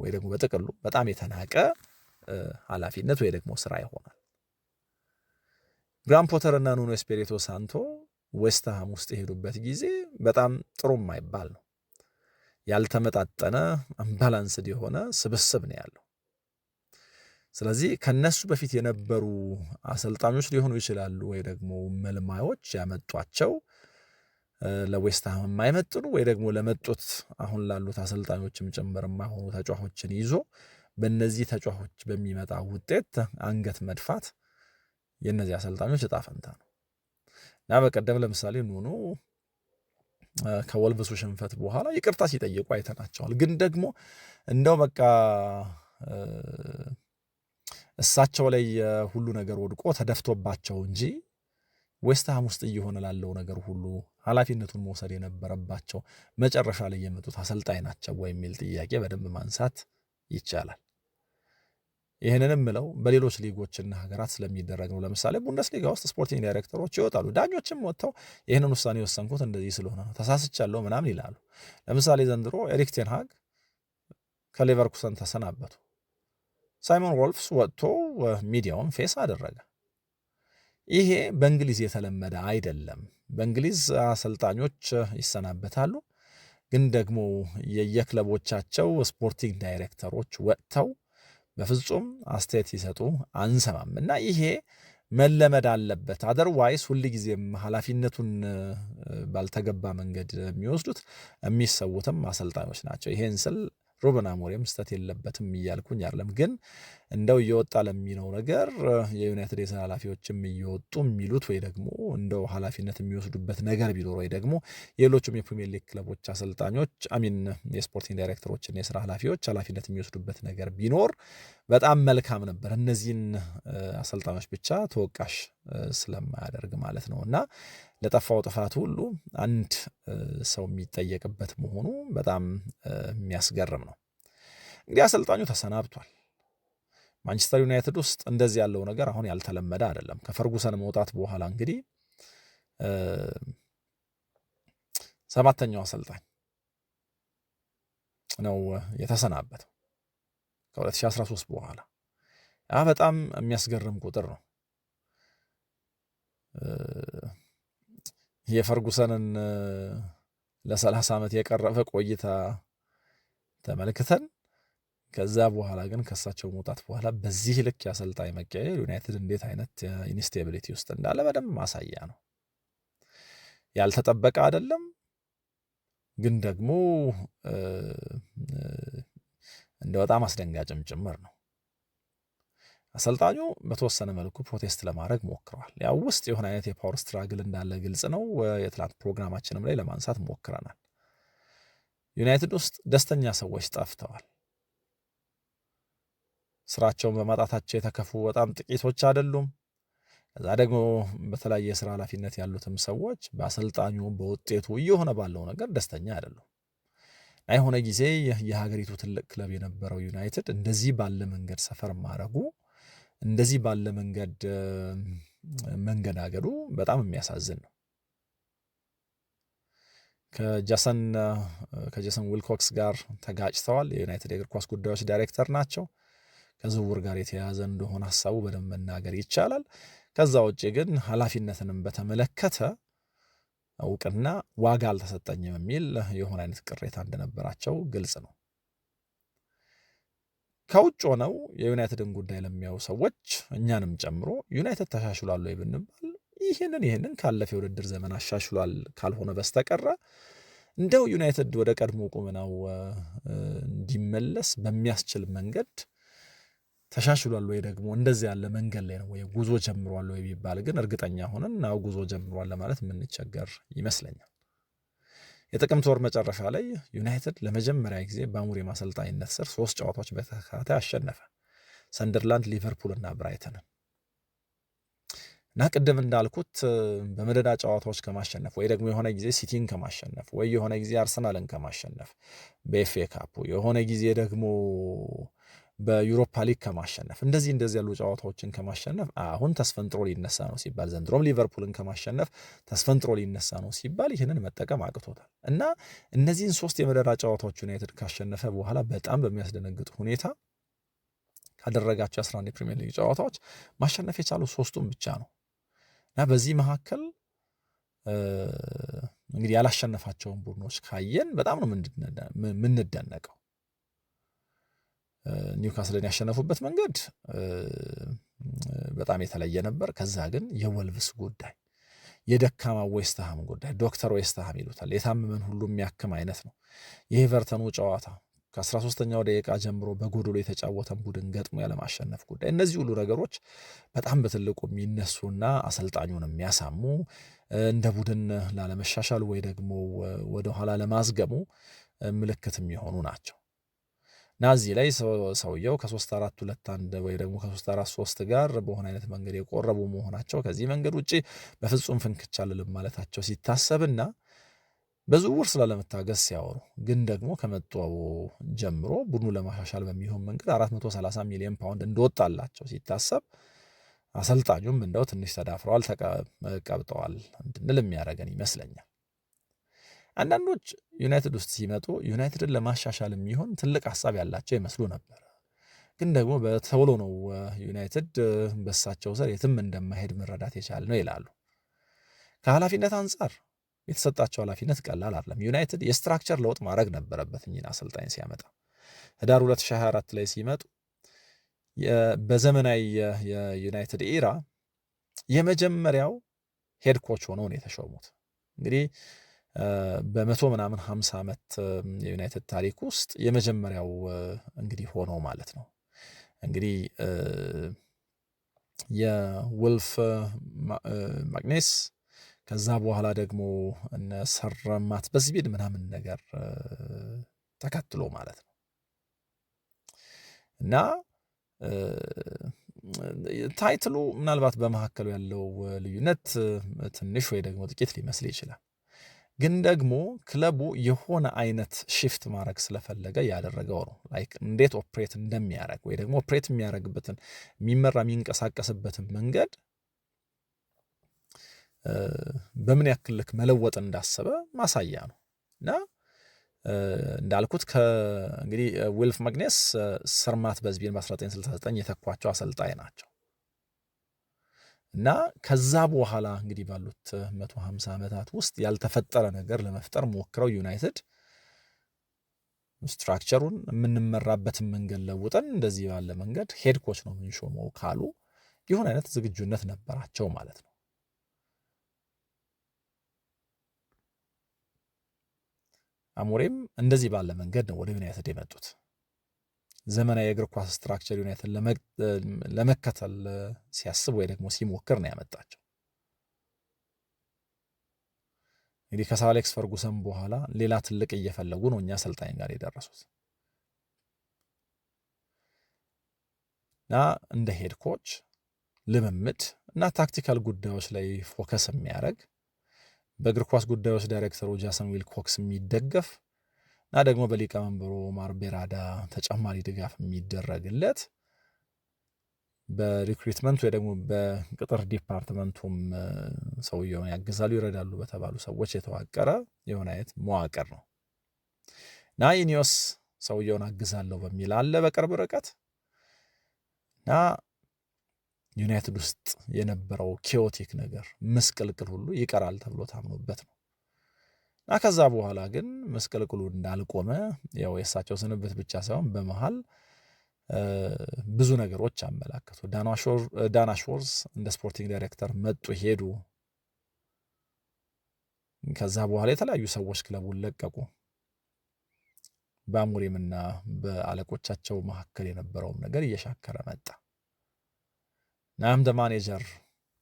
ወይ ደግሞ በጥቅሉ በጣም የተናቀ ኃላፊነት ወይ ደግሞ ስራ ይሆናል። ግራም ፖተር እና ኑኖ ኤስፒሪቶ ሳንቶ ዌስትሃም ውስጥ የሄዱበት ጊዜ በጣም ጥሩ የማይባል ነው። ያልተመጣጠነ አምባላንስድ የሆነ ስብስብ ነው ያለው። ስለዚህ ከነሱ በፊት የነበሩ አሰልጣኞች ሊሆኑ ይችላሉ ወይ ደግሞ መልማዮች ያመጧቸው ለዌስትሃም የማይመጥኑ ወይ ደግሞ ለመጡት አሁን ላሉት አሰልጣኞችም ጭምር የማይሆኑ ተጫዋቾችን ይዞ በእነዚህ ተጫዋቾች በሚመጣ ውጤት አንገት መድፋት የእነዚህ አሰልጣኞች እጣ ፈንታ ነው እና በቀደም ለምሳሌ ኑኖ ከወልቭሱ ሽንፈት በኋላ ይቅርታ ሲጠይቁ አይተናቸዋል። ግን ደግሞ እንደው በቃ እሳቸው ላይ ሁሉ ነገር ወድቆ ተደፍቶባቸው እንጂ ዌስትሃም ውስጥ እየሆነ ላለው ነገር ሁሉ ኃላፊነቱን መውሰድ የነበረባቸው መጨረሻ ላይ የመጡት አሰልጣኝ ናቸው ወይ የሚል ጥያቄ በደንብ ማንሳት ይቻላል። ይህንንም ምለው በሌሎች ሊጎችና ሀገራት ስለሚደረግ ነው። ለምሳሌ ቡንደስሊጋ ውስጥ ስፖርቲንግ ዳይሬክተሮች ይወጣሉ፣ ዳኞችም ወጥተው ይህንን ውሳኔ የወሰንኩት እንደዚህ ስለሆነ ነው ተሳስቻለሁ ምናምን ይላሉ። ለምሳሌ ዘንድሮ ኤሪክ ቴን ሃግ ከሌቨርኩሰን ተሰናበቱ። ሳይሞን ወልፍስ ወጥቶ ሚዲያውን ፌስ አደረገ። ይሄ በእንግሊዝ የተለመደ አይደለም። በእንግሊዝ አሰልጣኞች ይሰናበታሉ፣ ግን ደግሞ የየክለቦቻቸው ስፖርቲንግ ዳይሬክተሮች ወጥተው በፍጹም አስተያየት ሲሰጡ አንሰማም እና ይሄ መለመድ አለበት። አደርዋይስ ሁልጊዜም ኃላፊነቱን ባልተገባ መንገድ የሚወስዱት የሚሰዉትም አሰልጣኞች ናቸው። ይሄን ስል ሩበን አሞሪም ስህተት የለበትም እያልኩኝ አይደለም፣ ግን እንደው እየወጣ ለሚለው ነገር የዩናይትድ የስራ ኃላፊዎችም እየወጡ የሚሉት ወይ ደግሞ እንደው ኃላፊነት የሚወስዱበት ነገር ቢኖር ወይ ደግሞ የሌሎችም የፕሪሚየር ሊግ ክለቦች አሰልጣኞች የስፖርቲንግ ዳይሬክተሮችና የስራ ኃላፊዎች ኃላፊነት የሚወስዱበት ነገር ቢኖር በጣም መልካም ነበር። እነዚህን አሰልጣኞች ብቻ ተወቃሽ ስለማያደርግ ማለት ነው እና ለጠፋው ጥፋት ሁሉ አንድ ሰው የሚጠየቅበት መሆኑ በጣም የሚያስገርም ነው። እንግዲህ አሰልጣኙ ተሰናብቷል። ማንቸስተር ዩናይትድ ውስጥ እንደዚህ ያለው ነገር አሁን ያልተለመደ አይደለም። ከፈርጉሰን መውጣት በኋላ እንግዲህ 7ኛው አሰልጣኝ ነው የተሰናበተው ከ2013 በኋላ። ያ በጣም የሚያስገርም ቁጥር ነው። የፈርጉሰንን ለ30 ዓመት የቀረበ ቆይታ ተመልክተን ከዛ በኋላ ግን ከሳቸው መውጣት በኋላ በዚህ ልክ ያሰልጣኝ መቀየር ዩናይትድ እንዴት አይነት ኢንስቴቢሊቲ ውስጥ እንዳለ በደንብ ማሳያ ነው። ያልተጠበቀ አይደለም፣ ግን ደግሞ እንደ በጣም አስደንጋጭም ጭምር ነው። አሰልጣኙ በተወሰነ መልኩ ፕሮቴስት ለማድረግ ሞክረዋል። ያው ውስጥ የሆነ አይነት የፓወር ስትራግል እንዳለ ግልጽ ነው። የትላንት ፕሮግራማችንም ላይ ለማንሳት ሞክረናል። ዩናይትድ ውስጥ ደስተኛ ሰዎች ጠፍተዋል። ስራቸውን በማጣታቸው የተከፉ በጣም ጥቂቶች አይደሉም። ከዛ ደግሞ በተለያየ የስራ ኃላፊነት ያሉትም ሰዎች በአሰልጣኙ በውጤቱ እየሆነ ባለው ነገር ደስተኛ አይደሉም። የሆነ ጊዜ የሀገሪቱ ትልቅ ክለብ የነበረው ዩናይትድ እንደዚህ ባለ መንገድ ሰፈር ማድረጉ፣ እንደዚህ ባለ መንገድ መንገዳገዱ በጣም የሚያሳዝን ነው። ከጄሰን ዊልኮክስ ጋር ተጋጭተዋል። የዩናይትድ የእግር ኳስ ጉዳዮች ዳይሬክተር ናቸው። ከዝውውር ጋር የተያያዘ እንደሆነ ሀሳቡ በደንብ መናገር ይቻላል። ከዛ ውጭ ግን ኃላፊነትንም በተመለከተ እውቅና ዋጋ አልተሰጠኝም የሚል የሆነ አይነት ቅሬታ እንደነበራቸው ግልጽ ነው። ከውጭ ሆነው የዩናይትድን ጉዳይ ለሚያዩ ሰዎች እኛንም ጨምሮ ዩናይትድ ተሻሽሏል ወይ ብንባል ይህንን ካለፈ የውድድር ዘመን አሻሽሏል ካልሆነ በስተቀረ እንደው ዩናይትድ ወደ ቀድሞ ቁመናው እንዲመለስ በሚያስችል መንገድ ተሻሽሏል ወይ ደግሞ እንደዚህ ያለ መንገድ ላይ ነው ወይ ጉዞ ጀምሯል ወይ ቢባል ግን እርግጠኛ ሆነን ናው ጉዞ ጀምሯል ለማለት የምንቸገር ይመስለኛል። የጥቅምት ወር መጨረሻ ላይ ዩናይትድ ለመጀመሪያ ጊዜ በአሙሪም አሰልጣኝነት ስር 3 ጨዋታዎች በተከታታይ አሸነፈ። ሰንደርላንድ፣ ሊቨርፑል እና ብራይተንን እና ቅድም እንዳልኩት በመደዳ ጨዋታዎች ከማሸነፍ ወይ ደግሞ የሆነ ጊዜ ሲቲን ከማሸነፍ ወይ የሆነ ጊዜ አርሰናልን ከማሸነፍ በኤፍኤ ካፑ የሆነ ጊዜ ደግሞ በዩሮፓ ሊግ ከማሸነፍ እንደዚህ ያሉ ጨዋታዎችን ከማሸነፍ አሁን ተስፈንጥሮ ሊነሳ ነው ሲባል ዘንድሮም ሊቨርፑልን ከማሸነፍ ተስፈንጥሮ ሊነሳ ነው ሲባል ይህንን መጠቀም አቅቶታል እና እነዚህን 3 የመደዳ ጨዋታዎች ዩናይትድ ካሸነፈ በኋላ በጣም በሚያስደነግጥ ሁኔታ ካደረጋቸው 11 የፕሪሚየር ሊግ ጨዋታዎች ማሸነፍ የቻሉ 3ቱም ብቻ ነው እና በዚህ መካከል እንግዲህ ያላሸነፋቸውን ቡድኖች ካየን በጣም ነው የምንደነቀው። ኒውካስልን ያሸነፉበት መንገድ በጣም የተለየ ነበር። ከዛ ግን የወልቭስ ጉዳይ፣ የደካማ ዌስትሃም ጉዳይ፣ ዶክተር ዌስትሃም ይሉታል፣ የታመመን ሁሉ የሚያክም አይነት ነው። የኤቨርተኑ ጨዋታ ከ13ኛው ደቂቃ ጀምሮ በጎዶሎ የተጫወተን ቡድን ገጥሞ ያለማሸነፍ ጉዳይ፣ እነዚህ ሁሉ ነገሮች በጣም በትልቁ የሚነሱና አሰልጣኙን የሚያሳሙ እንደ ቡድን ላለመሻሻሉ ወይ ደግሞ ወደኋላ ለማዝገሙ ምልክት የሚሆኑ ናቸው። ናዚ ላይ ሰውየው ከ3-4-2-1 ወይ ደግሞ ከ3-4-3 ጋር በሆነ አይነት መንገድ የቆረቡ መሆናቸው ከዚህ መንገድ ውጭ በፍጹም ፍንክች አልልም ማለታቸው ሲታሰብና በዝውውር ስላለመታገስ ሲያወሩ ግን ደግሞ ከመጡ ጀምሮ ቡድኑ ለማሻሻል በሚሆን መንገድ 430 ሚሊዮን ፓውንድ እንደወጣላቸው ሲታሰብ አሰልጣኙም እንደው ትንሽ ተዳፍረዋል፣ ተቀብጠዋል እንድንል የሚያደርገን ይመስለኛል። አንዳንዶች ዩናይትድ ውስጥ ሲመጡ ዩናይትድን ለማሻሻል የሚሆን ትልቅ ሀሳብ ያላቸው ይመስሉ ነበር። ግን ደግሞ በቶሎ ነው ዩናይትድ በሳቸው ስር የትም እንደማይሄድ መረዳት የቻለ ነው ይላሉ። ከኃላፊነት አንጻር የተሰጣቸው ኃላፊነት ቀላል አይደለም። ዩናይትድ የስትራክቸር ለውጥ ማድረግ ነበረበት እኚህን አሰልጣኝ ሲያመጣ። ህዳር 2024 ላይ ሲመጡ በዘመናዊ የዩናይትድ ኢራ የመጀመሪያው ሄድ ኮች ሆነው ነው የተሾሙት። እንግዲህ በ100 ምናምን 50 ዓመት የዩናይትድ ታሪክ ውስጥ የመጀመሪያው እንግዲህ ሆነው ማለት ነው። እንግዲህ የውልፍ ማግኔስ ከዛ በኋላ ደግሞ እነ ሰረማት በዝቢድ ምናምን ነገር ተከትሎ ማለት ነው እና ታይትሉ ምናልባት በመካከሉ ያለው ልዩነት ትንሽ ወይ ደግሞ ጥቂት ሊመስል ይችላል። ግን ደግሞ ክለቡ የሆነ አይነት ሽፍት ማድረግ ስለፈለገ ያደረገው ነው። ላይክ እንዴት ኦፕሬት እንደሚያደርግ ወይ ደግሞ ኦፕሬት የሚያደርግበትን የሚንቀሳቀስበትን መንገድ በምን ያክል ልክ መለወጥ እንዳሰበ ማሳያ ነው እና እንዳልኩት እንግዲህ ዊልፍ ማግኔስ ሰርማት በዝቢን በ1969 የተኳቸው አሰልጣኝ ናቸው እና ከዛ በኋላ እንግዲህ ባሉት 150 ዓመታት ውስጥ ያልተፈጠረ ነገር ለመፍጠር ሞክረው ዩናይትድ ስትራክቸሩን የምንመራበትን መንገድ ለውጠን እንደዚህ ባለ መንገድ ሄድ ኮች ነው የምንሾመው ካሉ ይሁን አይነት ዝግጁነት ነበራቸው ማለት ነው። አሞሪም እንደዚህ ባለ መንገድ ነው ወደ ዩናይትድ የመጡት። ዘመናዊ የእግር ኳስ ስትራክቸር ዩናይትድ ለመከተል ሲያስብ ወይ ደግሞ ሲሞክር ነው ያመጣቸው። እንግዲህ ከሰር አሌክስ ፈርጉሰን በኋላ ሌላ ትልቅ እየፈለጉ ነው እኛ አሰልጣኝ ጋር የደረሱት እና እንደ ሄድ ኮች ልምምድ እና ታክቲካል ጉዳዮች ላይ ፎከስ የሚያደርግ በእግር ኳስ ጉዳዮች ዳይሬክተሩ ጃሰን ዊልኮክስ የሚደገፍ እና ደግሞ በሊቀመንበሩ ኦማር ቤራዳ ተጨማሪ ድጋፍ የሚደረግለት በሪክሩትመንት ወይ ደግሞ በቅጥር ዲፓርትመንቱም ሰውየውን ያግዛሉ ይረዳሉ በተባሉ ሰዎች የተዋቀረ የሆነ አይነት መዋቅር ነው እና ኢኒዮስ ሰውየውን አግዛለሁ በሚል አለ በቅርብ ርቀት እና ዩናይትድ ውስጥ የነበረው ኪዮቲክ ነገር ምስቅልቅል ሁሉ ይቀራል ተብሎ ታምኖበት ነው እና ከዛ በኋላ ግን ምስቅልቅሉ እንዳልቆመ ያው የእሳቸው ስንብት ብቻ ሳይሆን በመሃል ብዙ ነገሮች አመላከቱ። ዳን አሽወርዝ እንደ ስፖርቲንግ ዳይሬክተር መጡ ሄዱ። ከዛ በኋላ የተለያዩ ሰዎች ክለቡን ለቀቁ። በአሞሪምና በአለቆቻቸው መካከል የነበረውም ነገር እየሻከረ መጣ። ናም ደ ማኔጀር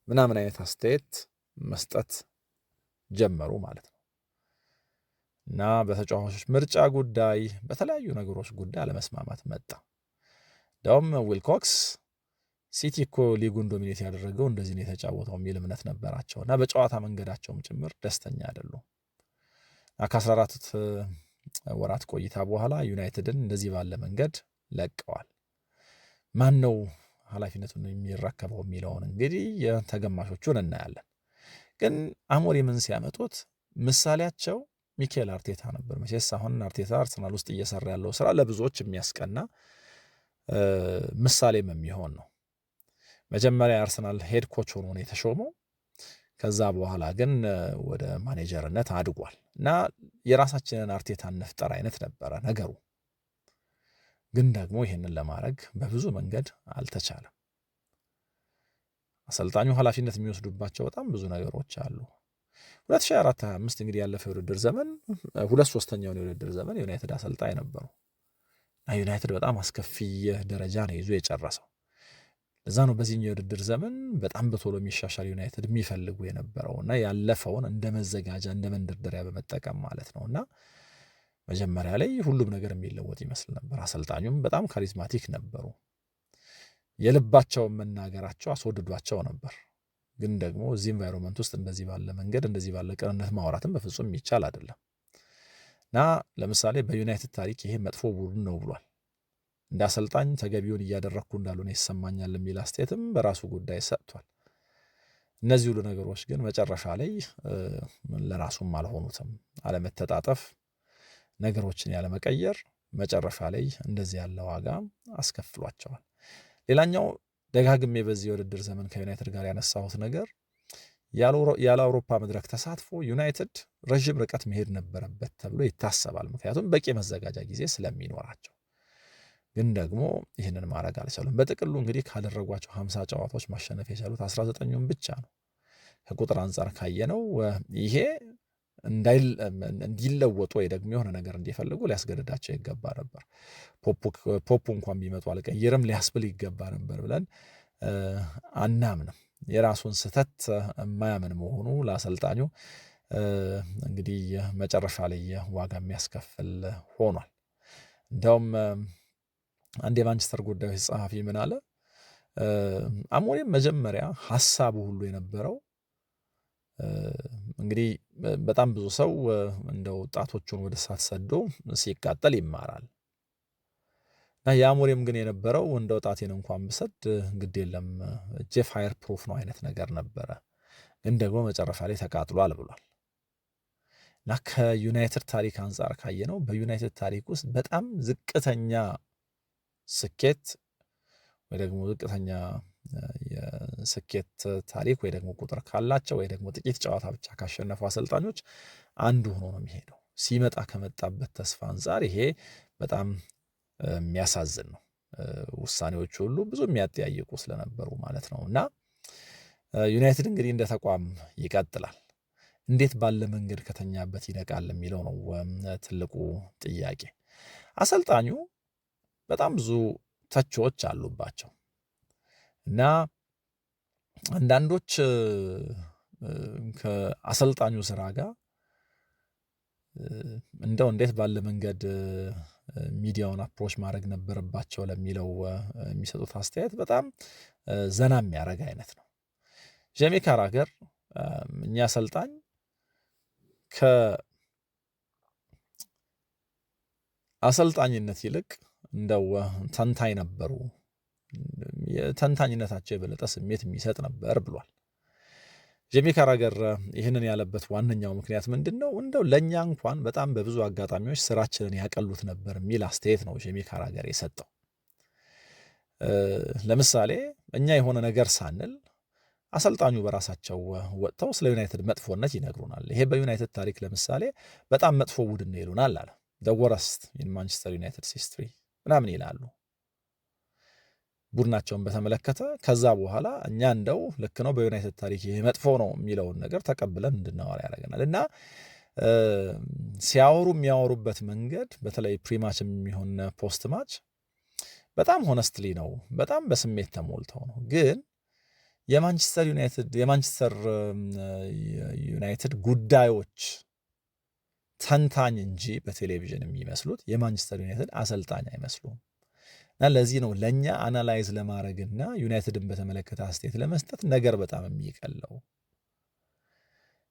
ምናምን አይነት አስተያየት መስጠት ጀመሩ ማለት ነው እና በተጫዋቾች ምርጫ ጉዳይ በተለያዩ ነገሮች ጉዳይ አለመስማማት መጣ። እንደውም ዊልኮክስ ሲቲ እኮ ሊጉን ዶሚኔት ያደረገው እንደዚህ ነው የተጫወተው የሚል እምነት ነበራቸው እና በጨዋታ መንገዳቸውም ጭምር ደስተኛ አይደሉም። ከ14 ወራት ቆይታ በኋላ ዩናይትድን እንደዚህ ባለ መንገድ ለቀዋል። ማን ነው ኃላፊነቱን የሚረከበው የሚለውን እንግዲህ የተገማሾቹን እናያለን። ግን አሞሪምን ሲያመጡት ምሳሌያቸው ሚኬል አርቴታ ነበር። መቼስ አሁን አርቴታ አርሰናል ውስጥ እየሰራ ያለው ስራ ለብዙዎች የሚያስቀና ምሳሌም የሚሆን ነው። መጀመሪያ አርሰናል ሄድ ኮች ሆኖ ነው የተሾመው። ከዛ በኋላ ግን ወደ ማኔጀርነት አድጓል እና የራሳችንን አርቴታ እንፍጠር አይነት ነበረ ነገሩ። ግን ደግሞ ይህንን ለማድረግ በብዙ መንገድ አልተቻለም። አሰልጣኙ ኃላፊነት የሚወስዱባቸው በጣም ብዙ ነገሮች አሉ። 2024/25 እንግዲህ ያለፈው የውድድር ዘመን 2/3ኛውን የውድድር ዘመን የዩናይትድ አሰልጣኝ ነበሩ እና ዩናይትድ በጣም አስከፊ ደረጃ ነው ይዞ የጨረሰው። ለዛ ነው በዚህኛው የውድድር ዘመን በጣም በቶሎ የሚሻሻል ዩናይትድ የሚፈልጉ የነበረው እና ያለፈውን እንደ መዘጋጃ እንደ መንደርደሪያ በመጠቀም ማለት ነው እና መጀመሪያ ላይ ሁሉም ነገር የሚለወጥ ይመስል ነበር። አሰልጣኙም በጣም ካሪዝማቲክ ነበሩ። የልባቸውን መናገራቸው አስወድዷቸው ነበር። ግን ደግሞ እዚህ ኤንቫይሮንመንት ውስጥ እንደዚህ ባለ መንገድ እንደዚህ ባለ ቅንነት ማውራትም በፍጹም የሚቻል አይደለም እና ለምሳሌ በዩናይትድ ታሪክ ይሄ መጥፎ ቡድን ነው ብሏል። እንደ አሰልጣኝ ተገቢውን እያደረግኩ እንዳልሆነ ይሰማኛል የሚል አስተያየትም በራሱ ጉዳይ ሰጥቷል። እነዚህ ሁሉ ነገሮች ግን መጨረሻ ላይ ለራሱም አልሆኑትም። አለመተጣጠፍ፣ ነገሮችን ያለመቀየር መጨረሻ ላይ እንደዚህ ያለ ዋጋ አስከፍሏቸዋል። ሌላኛው ደጋግሜ በዚህ የውድድር ዘመን ከዩናይትድ ጋር ያነሳሁት ነገር ያለ አውሮፓ መድረክ ተሳትፎ ዩናይትድ ረዥም ርቀት መሄድ ነበረበት ተብሎ ይታሰባል። ምክንያቱም በቂ መዘጋጃ ጊዜ ስለሚኖራቸው። ግን ደግሞ ይህንን ማድረግ አልቻሉም። በጥቅሉ እንግዲህ ካደረጓቸው 50 ጨዋታዎች ማሸነፍ የቻሉት 19ኙን ብቻ ነው። ከቁጥር አንጻር ካየነው ይሄ እንዲለወጡ ወይ ደግሞ የሆነ ነገር እንዲፈልጉ ሊያስገድዳቸው ይገባ ነበር። ፖፑ እንኳን ቢመጡ አልቀይርም ሊያስብል ይገባ ነበር ብለን አናምንም። የራሱን ስህተት የማያምን መሆኑ ለአሰልጣኙ እንግዲህ መጨረሻ ላይ ዋጋ የሚያስከፍል ሆኗል። እንደውም አንድ የማንቸስተር ጉዳዮች ጸሐፊ ምን አለ፣ አሞሪም መጀመሪያ ሀሳቡ ሁሉ የነበረው እንግዲህ በጣም ብዙ ሰው እንደ ወጣቶቹን ወደ እሳት ሰዶ ሲቃጠል ይማራል እና የአሞሪም ግን የነበረው እንደ ወጣቴን እንኳን ብሰድ ግድ የለም እጄ ፋየር ፕሩፍ ነው አይነት ነገር ነበረ። ግን ደግሞ መጨረሻ ላይ ተቃጥሏል ብሏል። እና ከዩናይትድ ታሪክ አንጻር ካየነው በዩናይትድ ታሪክ ውስጥ በጣም ዝቅተኛ ስኬት ወይ ደግሞ ዝቅተኛ የስኬት ታሪክ ወይ ደግሞ ቁጥር ካላቸው ወይ ደግሞ ጥቂት ጨዋታ ብቻ ካሸነፉ አሰልጣኞች አንዱ ሆኖ ነው የሚሄደው። ሲመጣ ከመጣበት ተስፋ አንጻር ይሄ በጣም የሚያሳዝን ነው። ውሳኔዎቹ ሁሉ ብዙ የሚያጠያይቁ ስለነበሩ ማለት ነው። እና ዩናይትድ እንግዲህ እንደ ተቋም ይቀጥላል። እንዴት ባለ መንገድ ከተኛበት ይነቃል የሚለው ነው ትልቁ ጥያቄ። አሰልጣኙ በጣም ብዙ ተቾች አሉባቸው እና አንዳንዶች ከአሰልጣኙ ስራ ጋር እንደው እንዴት ባለ መንገድ ሚዲያውን አፕሮች ማድረግ ነበረባቸው ለሚለው የሚሰጡት አስተያየት በጣም ዘና የሚያደርግ አይነት ነው። ጄሚ ካራገር እኛ አሰልጣኝ ከአሰልጣኝነት ይልቅ እንደው ተንታኝ ነበሩ፣ ተንታኝነታቸው የበለጠ ስሜት የሚሰጥ ነበር ብሏል። ጄሚ ካራገር ይህንን ያለበት ዋነኛው ምክንያት ምንድን ነው? እንደው ለእኛ እንኳን በጣም በብዙ አጋጣሚዎች ስራችንን ያቀሉት ነበር የሚል አስተያየት ነው ጄሚ ካራገር የሰጠው። ለምሳሌ እኛ የሆነ ነገር ሳንል አሰልጣኙ በራሳቸው ወጥተው ስለ ዩናይትድ መጥፎነት ይነግሩናል። ይሄ በዩናይትድ ታሪክ ለምሳሌ በጣም መጥፎ ቡድን ይሉናል አለ ወረስት ኢን ማንቸስተር ዩናይትድ ሂስትሪ ምናምን ይላሉ ቡድናቸውን በተመለከተ። ከዛ በኋላ እኛ እንደው ልክ ነው በዩናይትድ ታሪክ ይሄ መጥፎ ነው የሚለውን ነገር ተቀብለን እንድናወራ ያደርገናል። እና ሲያወሩ የሚያወሩበት መንገድ በተለይ ፕሪማች የሚሆን ፖስት ማች በጣም ሆነስትሊ ነው፣ በጣም በስሜት ተሞልተው ነው። ግን የማንቸስተር ዩናይትድ ጉዳዮች ተንታኝ እንጂ በቴሌቪዥን የሚመስሉት የማንቸስተር ዩናይትድ አሰልጣኝ አይመስሉም። እና ለዚህ ነው ለእኛ አናላይዝ ለማድረግና ዩናይትድን በተመለከተ አስተያየት ለመስጠት ነገር በጣም የሚቀለው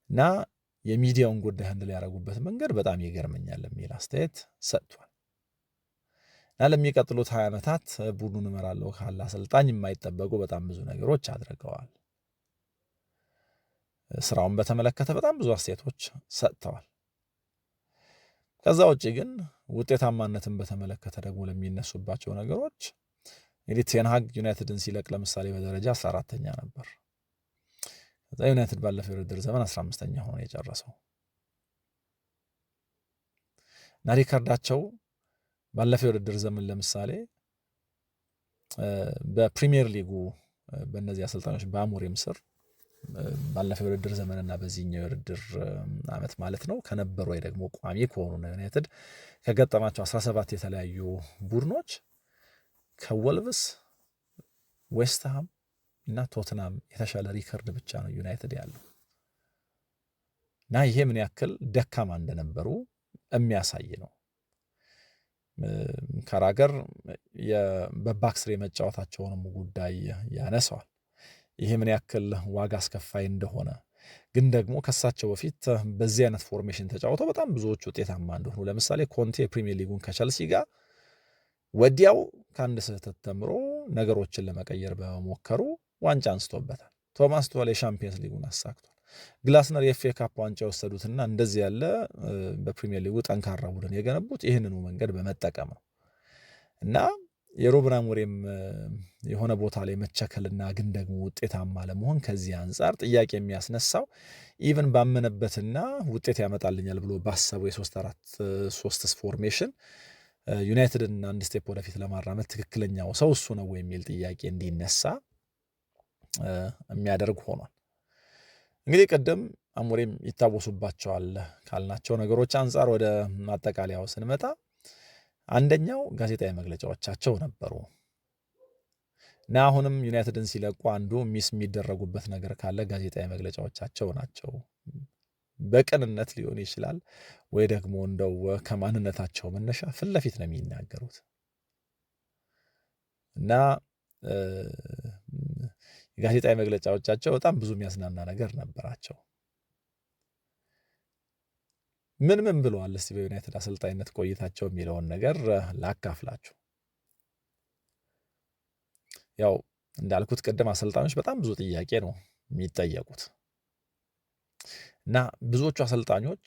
እና የሚዲያውን ጉዳይ አንድል ያደረጉበት መንገድ በጣም ይገርመኛል የሚል አስተያየት ሰጥቷል። እና ለሚቀጥሉት 20 ዓመታት ቡድኑን እመራለሁ ካለ አሰልጣኝ የማይጠበቁ በጣም ብዙ ነገሮች አድርገዋል። ስራውን በተመለከተ በጣም ብዙ አስተያየቶች ሰጥተዋል። ከዛ ውጭ ግን ውጤታማነትን በተመለከተ ደግሞ ለሚነሱባቸው ነገሮች እንግዲህ ቴንሃግ ዩናይትድን ሲለቅ ለምሳሌ በደረጃ 14ተኛ ነበር። ከዛ ዩናይትድ ባለፈው የውድድር ዘመን 15ተኛ ሆኖ የጨረሰው እና ሪካርዳቸው ባለፈው የውድድር ዘመን ለምሳሌ በፕሪሚየር ሊጉ በእነዚህ አሰልጣኞች በአሞሪም ስር ባለፈው የውድድር ዘመንና በዚህኛው የውድድር ዓመት ማለት ነው ከነበሩ ወይ ደግሞ ቋሚ ከሆኑ ዩናይትድ ከገጠማቸው 17 የተለያዩ ቡድኖች ከወልቭስ፣ ዌስትሃም እና ቶትናም የተሻለ ሪከርድ ብቻ ነው ዩናይትድ ያለው እና ይሄ ምን ያክል ደካማ እንደነበሩ የሚያሳይ ነው። ካራገር በባክስሪ የመጫወታቸውንም ጉዳይ ያነሰዋል። ይሄ ምን ያክል ዋጋ አስከፋይ እንደሆነ ግን ደግሞ ከሳቸው በፊት በዚህ አይነት ፎርሜሽን ተጫውተው በጣም ብዙዎች ውጤታማ እንደሆኑ ለምሳሌ ኮንቴ የፕሪሚየር ሊጉን ከቸልሲ ጋር ወዲያው ከአንድ ስህተት ተምሮ ነገሮችን ለመቀየር በመሞከሩ ዋንጫ አንስቶበታል። ቶማስ ቱኸል የሻምፒየንስ ሊጉን አሳክቷል። ግላስነር የኤፍኤ ካፕ ዋንጫ የወሰዱትና እንደዚህ ያለ በፕሪሚየር ሊጉ ጠንካራ ቡድን የገነቡት ይህንኑ መንገድ በመጠቀም ነው እና የሩበን አሞሪም የሆነ ቦታ ላይ መቸከልና ግን ደግሞ ውጤታማ ለመሆን ከዚህ አንጻር ጥያቄ የሚያስነሳው ኢቨን ባመነበትና ውጤት ያመጣልኛል ብሎ ባሰበው የ3-4-3 ፎርሜሽን ዩናይትድን አንድ ስቴፕ ወደፊት ለማራመድ ትክክለኛው ሰው እሱ ነው የሚል ጥያቄ እንዲነሳ የሚያደርግ ሆኗል። እንግዲህ ቅድም አሞሪም ይታወሱባቸዋል ካልናቸው ነገሮች አንጻር ወደ ማጠቃለያው ስንመጣ አንደኛው ጋዜጣዊ መግለጫዎቻቸው ነበሩ እና አሁንም ዩናይትድን ሲለቁ አንዱ ሚስ የሚደረጉበት ነገር ካለ ጋዜጣዊ መግለጫዎቻቸው ናቸው። በቅንነት ሊሆን ይችላል ወይ ደግሞ እንደው ከማንነታቸው መነሻ ፊት ለፊት ነው የሚናገሩት እና ጋዜጣዊ መግለጫዎቻቸው በጣም ብዙ የሚያዝናና ነገር ነበራቸው። ምን ብለዋል እስቲ በዩናይትድ አሰልጣኝነት ቆይታቸው የሚለውን ነገር ላካፍላችሁ። ያው እንዳልኩት ቅድም አሰልጣኞች በጣም ብዙ ጥያቄ ነው የሚጠየቁት እና ብዙዎቹ አሰልጣኞች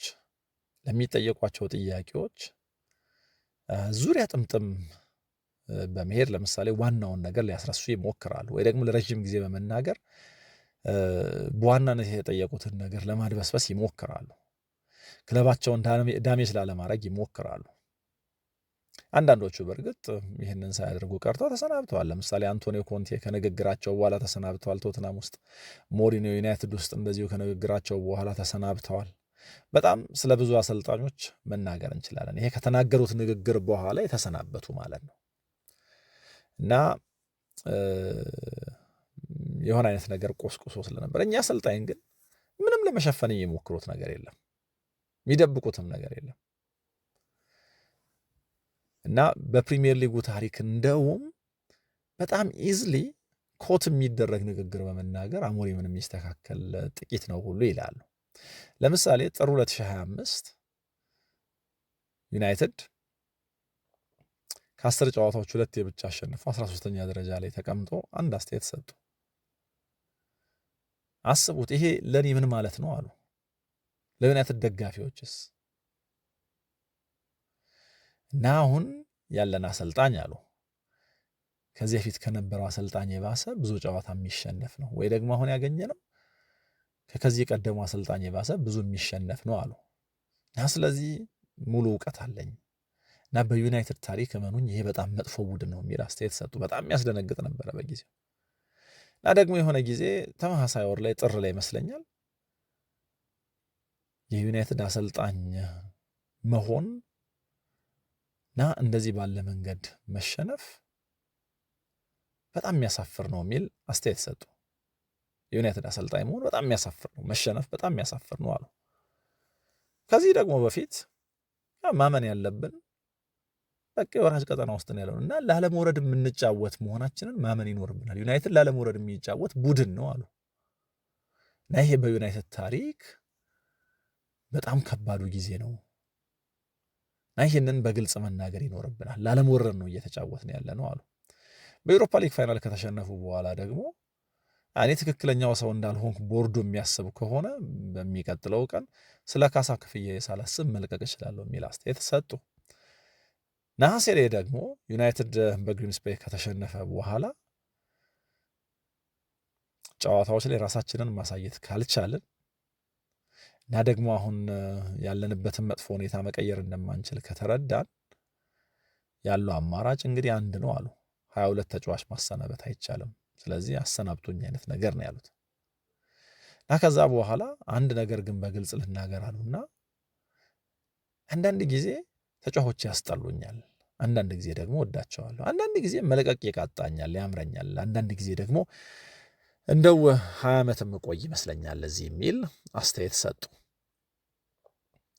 ለሚጠየቋቸው ጥያቄዎች ዙሪያ ጥምጥም በመሄድ ለምሳሌ ዋናውን ነገር ሊያስረሱ ይሞክራሉ፣ ወይ ደግሞ ለረጅም ጊዜ በመናገር በዋናነት የተጠየቁትን ነገር ለማድበስበስ ይሞክራሉ። ክለባቸውን ዳሜጅ ላለማድረግ ይሞክራሉ። አንዳንዶቹ በእርግጥ ይህንን ሳያደርጉ ቀርተው ተሰናብተዋል። ለምሳሌ አንቶኒዮ ኮንቴ ከንግግራቸው በኋላ ተሰናብተዋል ቶትናም ውስጥ። ሞሪኒዮ ዩናይትድ ውስጥ እንደዚሁ ከንግግራቸው በኋላ ተሰናብተዋል። በጣም ስለ ብዙ አሰልጣኞች መናገር እንችላለን። ይሄ ከተናገሩት ንግግር በኋላ የተሰናበቱ ማለት ነው እና የሆነ አይነት ነገር ቆስቁሶ ስለነበር እኛ አሰልጣኝ ግን ምንም ለመሸፈን የሚሞክሩት ነገር የለም፣ የሚደብቁትም ነገር የለም እና በፕሪሚየር ሊጉ ታሪክ እንደውም በጣም ኢዝሊ ኮት የሚደረግ ንግግር በመናገር አሞሪምን የሚስተካከል ጥቂት ነው ሁሉ ይላሉ። ለምሳሌ ጥር 2025 ዩናይትድ ከ10 ጨዋታዎች 2 ብቻ አሸንፎ 13ኛ ደረጃ ላይ ተቀምጦ አንድ አስተያየት ሰጡ። አስቡት፣ ይሄ ለኔ ምን ማለት ነው አሉ። ለዩናይትድ ደጋፊዎችስ? እና አሁን ያለን አሰልጣኝ አሉ ከዚህ በፊት ከነበረው አሰልጣኝ የባሰ ብዙ ጨዋታ የሚሸነፍ ነው፣ ወይ ደግሞ አሁን ያገኘ ነው ከዚህ ቀደሙ አሰልጣኝ የባሰ ብዙ የሚሸነፍ ነው አሉ። እና ስለዚህ ሙሉ እውቀት አለኝ እና በዩናይትድ ታሪክ እመኑኝ ይሄ በጣም መጥፎ ቡድን ነው የሚል አስተያየት ሰጡ። በጣም የሚያስደነግጥ ነበረ በጊዜው። እና ደግሞ የሆነ ጊዜ ተመሳሳይ ወር ላይ ጥር ላይ ይመስለኛል የዩናይትድ አሰልጣኝ መሆን እና እንደዚህ ባለ መንገድ መሸነፍ በጣም የሚያሳፍር ነው የሚል አስተያየት ሰጡ። የዩናይትድ አሰልጣኝ መሆን በጣም የሚያሳፍር ነው፣ መሸነፍ በጣም የሚያሳፍር ነው አሉ። ከዚህ ደግሞ በፊት ማመን ያለብን በቃ የወራጅ ቀጠና ውስጥ ነው ያለው እና ላለመውረድ የምንጫወት መሆናችንን ማመን ይኖርብናል። ዩናይትድ ላለመውረድ የሚጫወት ቡድን ነው አሉ እና ይሄ በዩናይትድ ታሪክ በጣም ከባዱ ጊዜ ነው እና ይህንን በግልጽ መናገር ይኖርብናል። ላለመውረድ ነው እየተጫወትን ያለ ነው አሉ። በዩሮፓ ሊግ ፋይናል ከተሸነፉ በኋላ ደግሞ እኔ ትክክለኛው ሰው እንዳልሆንኩ ቦርዱ የሚያስብ ከሆነ በሚቀጥለው ቀን ስለ ካሳ ክፍያ ሳላስብ መልቀቅ እችላለሁ የሚል አስተያየት ሰጡ። ነሐሴ ላይ ደግሞ ዩናይትድ በግሪምስቤ ከተሸነፈ በኋላ ጨዋታዎች ላይ ራሳችንን ማሳየት ካልቻልን እና ደግሞ አሁን ያለንበትን መጥፎ ሁኔታ መቀየር እንደማንችል ከተረዳን ያለው አማራጭ እንግዲህ አንድ ነው አሉ። 22 ተጫዋች ማሰናበት አይቻልም፣ ስለዚህ አሰናብቶኝ አይነት ነገር ነው ያሉት እና ከዛ በኋላ አንድ ነገር ግን በግልጽ ልናገር አሉና አንዳንድ ጊዜ ተጫዋቾች ያስጠሉኛል፣ አንዳንድ ጊዜ ደግሞ ወዳቸዋለሁ፣ አንዳንድ ጊዜ መለቀቅ ይቃጣኛል፣ ያምረኛል፣ አንዳንድ ጊዜ ደግሞ እንደው 20 ዓመት ቆይ ይመስለኛል ለዚህ የሚል አስተያየት ሰጡ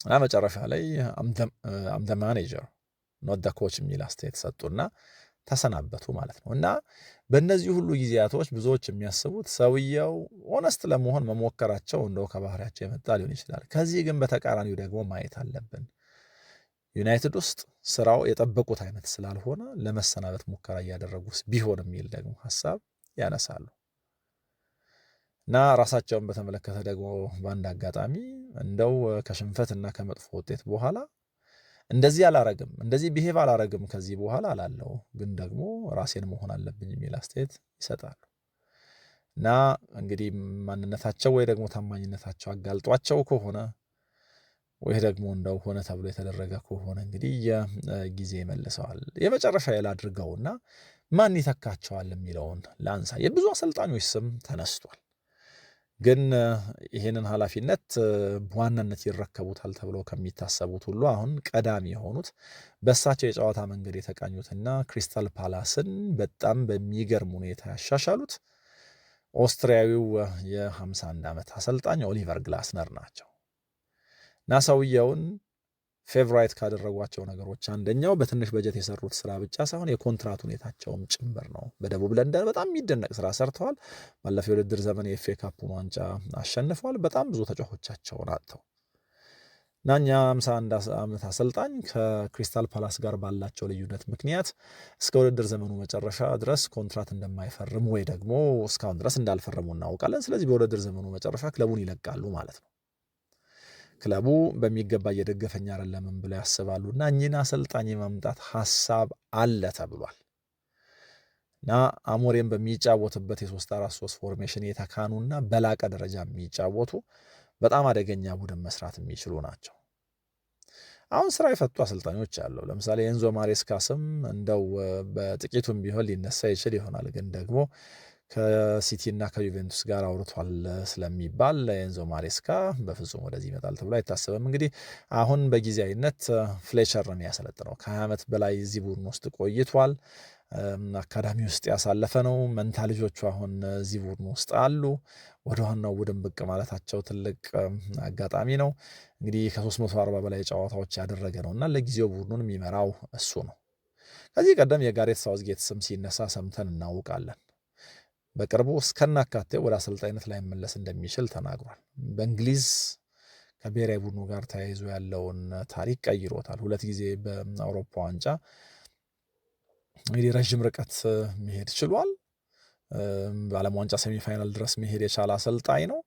እና መጨረሻ ላይ አም ዘ ማኔጀር ኖት ዘ ኮች የሚል አስተያየት ሰጡና ተሰናበቱ ማለት ነው። እና በእነዚህ ሁሉ ጊዜያቶች ብዙዎች የሚያስቡት ሰውየው ኦነስት ለመሆን መሞከራቸው እንደው ከባህሪያቸው የመጣ ሊሆን ይችላል። ከዚህ ግን በተቃራኒው ደግሞ ማየት አለብን። ዩናይትድ ውስጥ ስራው የጠበቁት አይነት ስላልሆነ ለመሰናበት ሙከራ እያደረጉ ቢሆን የሚል ደግሞ ሀሳብ ያነሳሉ እና ራሳቸውን በተመለከተ ደግሞ በአንድ አጋጣሚ እንደው ከሽንፈትና ከመጥፎ ውጤት በኋላ እንደዚህ አላረግም፣ እንደዚህ ብሄቭ አላረግም ከዚህ በኋላ አላለው፣ ግን ደግሞ ራሴን መሆን አለብኝ የሚል አስተያየት ይሰጣሉ እና እንግዲህ ማንነታቸው ወይ ደግሞ ታማኝነታቸው አጋልጧቸው ከሆነ ወይ ደግሞ እንደው ሆነ ተብሎ የተደረገ ከሆነ እንግዲህ የጊዜ መልሰዋል። የመጨረሻ ያላድርገውና ማን ይተካቸዋል የሚለውን ላንሳ። የብዙ አሰልጣኞች ስም ተነስቷል፣ ግን ይህንን ኃላፊነት በዋናነት ይረከቡታል ተብለው ከሚታሰቡት ሁሉ አሁን ቀዳሚ የሆኑት በእሳቸው የጨዋታ መንገድ የተቃኙትና ክሪስታል ፓላስን በጣም በሚገርም ሁኔታ ያሻሻሉት ኦስትሪያዊው የ51 ዓመት አሰልጣኝ ኦሊቨር ግላስነር ናቸው እና ሰውየውን ፌቨራይት ካደረጓቸው ነገሮች አንደኛው በትንሽ በጀት የሰሩት ስራ ብቻ ሳይሆን የኮንትራት ሁኔታቸውም ጭምር ነው። በደቡብ ለንደን በጣም የሚደነቅ ስራ ሰርተዋል። ባለፈው የውድድር ዘመን የኤፍኤ ካፑን ዋንጫ አሸንፈዋል። በጣም ብዙ ተጫዋቾቻቸውን አጥተው እና እኛ 51 ዓመት አሰልጣኝ ከክሪስታል ፓላስ ጋር ባላቸው ልዩነት ምክንያት እስከ ውድድር ዘመኑ መጨረሻ ድረስ ኮንትራት እንደማይፈርሙ ወይ ደግሞ እስካሁን ድረስ እንዳልፈረሙ እናውቃለን። ስለዚህ በውድድር ዘመኑ መጨረሻ ክለቡን ይለቃሉ ማለት ነው። ክለቡ በሚገባ እየደገፈኝ አይደለም ብለው ያስባሉና እኚህን አሰልጣኝ የማምጣት ሐሳብ አለ ተብሏል። እና አሞሪም በሚጫወትበት የ3-4-3 ፎርሜሽን የተካኑና በላቀ ደረጃ የሚጫወቱ በጣም አደገኛ ቡድን መስራት የሚችሉ ናቸው። አሁን ስራ የፈቱ አሰልጣኞች አሉ። ለምሳሌ ኤንዞ ማሬስካ ስም እንደው በጥቂቱም ቢሆን ሊነሳ ይችል ይሆናል፣ ግን ደግሞ ከሲቲ እና ከዩቬንቱስ ጋር አውርቷል ስለሚባል ኤንዞ ማሬስካ በፍጹም ወደዚህ ይመጣል ተብሎ አይታሰብም። እንግዲህ አሁን በጊዜያዊነት ፍሌቸር ነው የሚያሰለጥነው። ከ20 ዓመት በላይ እዚህ ቡድን ውስጥ ቆይቷል። አካዳሚ ውስጥ ያሳለፈ ነው። መንታ ልጆቹ አሁን እዚህ ቡድን ውስጥ አሉ። ወደ ዋናው ቡድን ብቅ ማለታቸው ትልቅ አጋጣሚ ነው። እንግዲህ ከ340 በላይ ጨዋታዎች ያደረገ ነው እና ለጊዜው ቡድኑን የሚመራው እሱ ነው። ከዚህ ቀደም የጋሬት ሳውዝጌት ስም ሲነሳ ሰምተን እናውቃለን። በቅርቡ እስከናካቴው ወደ አሰልጣኝነት ላይ መለስ እንደሚችል ተናግሯል። በእንግሊዝ ከብሔራዊ ቡድኑ ጋር ተያይዞ ያለውን ታሪክ ቀይሮታል። 2 ጊዜ በአውሮፓ ዋንጫ እንግዲህ ረዥም ርቀት መሄድ ችሏል። በዓለም ዋንጫ ሴሚፋይናል ድረስ መሄድ የቻለ አሰልጣኝ ነው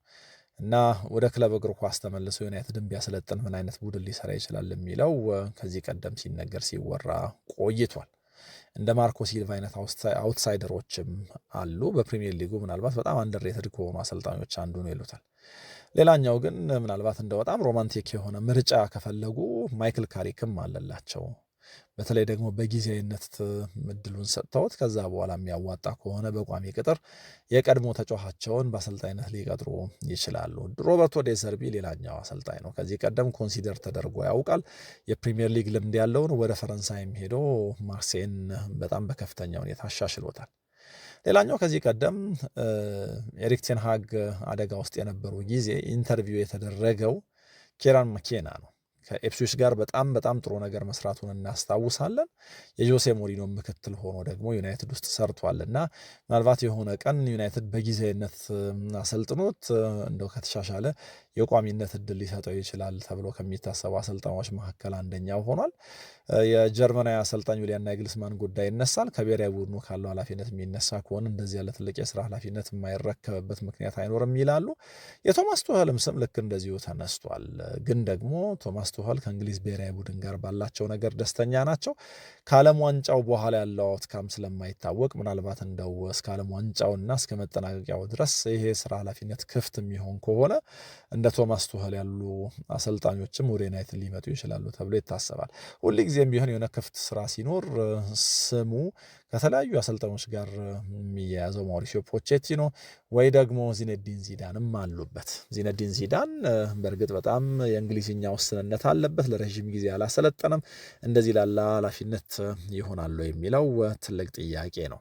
እና ወደ ክለብ እግር ኳስ ተመልሶ ዩናይትድን ቢያሰለጥን ምን አይነት ቡድን ሊሰራ ይችላል የሚለው ከዚህ ቀደም ሲነገር ሲወራ ቆይቷል። እንደ ማርኮ ሲልቫ አይነት አውትሳይደሮችም አሉ። በፕሪሚየር ሊጉ ምናልባት በጣም አንደርሬትድ ከሆኑ አሰልጣኞች አንዱ ነው ይሉታል። ሌላኛው ግን ምናልባት እንደ በጣም ሮማንቲክ የሆነ ምርጫ ከፈለጉ ማይክል ካሪክም አለላቸው። በተለይ ደግሞ በጊዜያዊነት እድሉን ሰጥተውት ከዛ በኋላ የሚያዋጣ ከሆነ በቋሚ ቅጥር የቀድሞ ተጫዋቻቸውን በአሰልጣኝነት ሊቀጥሩ ይችላሉ። ሮበርቶ ዴ ዘርቢ ሌላኛው አሰልጣኝ ነው። ከዚህ ቀደም ኮንሲደር ተደርጎ ያውቃል። የፕሪሚየር ሊግ ልምድ ያለውን ወደ ፈረንሳይም ሄዶ ማርሴይን በጣም በከፍተኛ ሁኔታ አሻሽሎታል። ሌላኛው ከዚህ ቀደም ኤሪክ ቴን ሃግ አደጋ ውስጥ የነበሩ ጊዜ ኢንተርቪው የተደረገው ኬራን መኬና ነው። ከኤፕስዊች ጋር በጣም ጥሩ ነገር መስራቱን እናስታውሳለን። የጆሴ ሞሪኖ ምክትል ሆኖ ደግሞ ዩናይትድ ውስጥ ሰርቷልና ምናልባት የሆነ ቀን ዩናይትድ በጊዜያዊነት አሰልጥኖት እንደው ከተሻሻለ የቋሚነት እድል ሊሰጠው ይችላል ተብሎ ከሚታሰቡ አሰልጣኞች መካከል አንደኛው ሆኗል። የጀርመናዊ አሰልጣኝ ዩሊያን ናግልስማን ጉዳይ ይነሳል። ከብሔራዊ ቡድኑ ካለው ኃላፊነት የሚነሳ ከሆነ እንደዚህ ያለ ትልቅ የስራ ኃላፊነት የማይረከብበት ምክንያት አይኖርም ይላሉ። የቶማስ ቱኸልም ስም ልክ እንደዚሁ ተነስቷል። ግን ደግሞ ቶማስ ቱኸል ከእንግሊዝ ብሔራዊ ቡድን ጋር ባላቸው ነገር ደስተኛ ናቸው። ከዓለም ዋንጫው በኋላ ያለው አውትካም ስለማይታወቅ ምናልባት እንደው እስከ ዓለም ዋንጫውና እስከ መጠናቀቂያው ድረስ ይሄ ስራ ኃላፊነት ክፍት የሚሆን ከሆነ እንደ ቶማስ ቱኸል ያሉ አሰልጣኞችም ወደ ዩናይትድ ሊመጡ ይችላሉ ተብሎ ይታሰባል። ሁልጊዜም ቢሆን የሆነ ክፍት ስራ ሲኖር ስሙ ከተለያዩ አሰልጣኞች ጋር የሚያያዘው ማውሪሲዮ ፖቼቲኖ ወይ ደግሞ ዚነዲን ዚዳንም አሉበት። ዚነዲን ዚዳን በእርግጥ በጣም የእንግሊዝኛ ውስንነት አለበት፣ ለረዥም ጊዜ አላሰለጠነም። እንደዚህ ላለ ኃላፊነት ይሆናሉ የሚለው ትልቅ ጥያቄ ነው።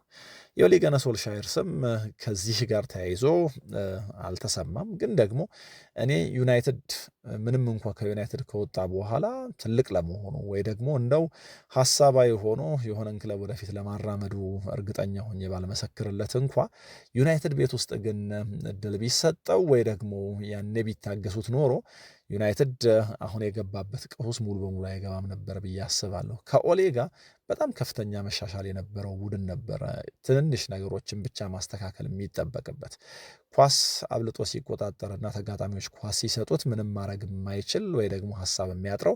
የኦሌ ጉናር ሶልሻየር ስም ከዚህ ጋር ተያይዞ አልተሰማም። ግን ደግሞ እኔ ዩናይትድ ምንም እንኳ ከዩናይትድ ከወጣ በኋላ ትልቅ ለመሆኑ ወይ ደግሞ እንደው ሀሳባዊ ሆኖ የሆነን ክለብ ወደፊት ለማራመዱ እርግጠኛ ሆኜ ባልመሰክርለት እንኳ ዩናይትድ ቤት ውስጥ ግን እድል ቢሰጠው ወይ ደግሞ ያኔ ቢታገሱት ኖሮ ዩናይትድ አሁን የገባበት ቀውስ ሙሉ በሙሉ አይገባም ነበር ብዬ አስባለሁ። ከኦሌ ጋር በጣም ከፍተኛ መሻሻል የነበረው ቡድን ነበረ። ትንንሽ ነገሮችን ብቻ ማስተካከል የሚጠበቅበት ኳስ አብልጦ ሲቆጣጠርና ተጋጣሚዎች ኳስ ሲሰጡት ምንም ማድረግ የማይችል ወይ ደግሞ ሀሳብ የሚያጥረው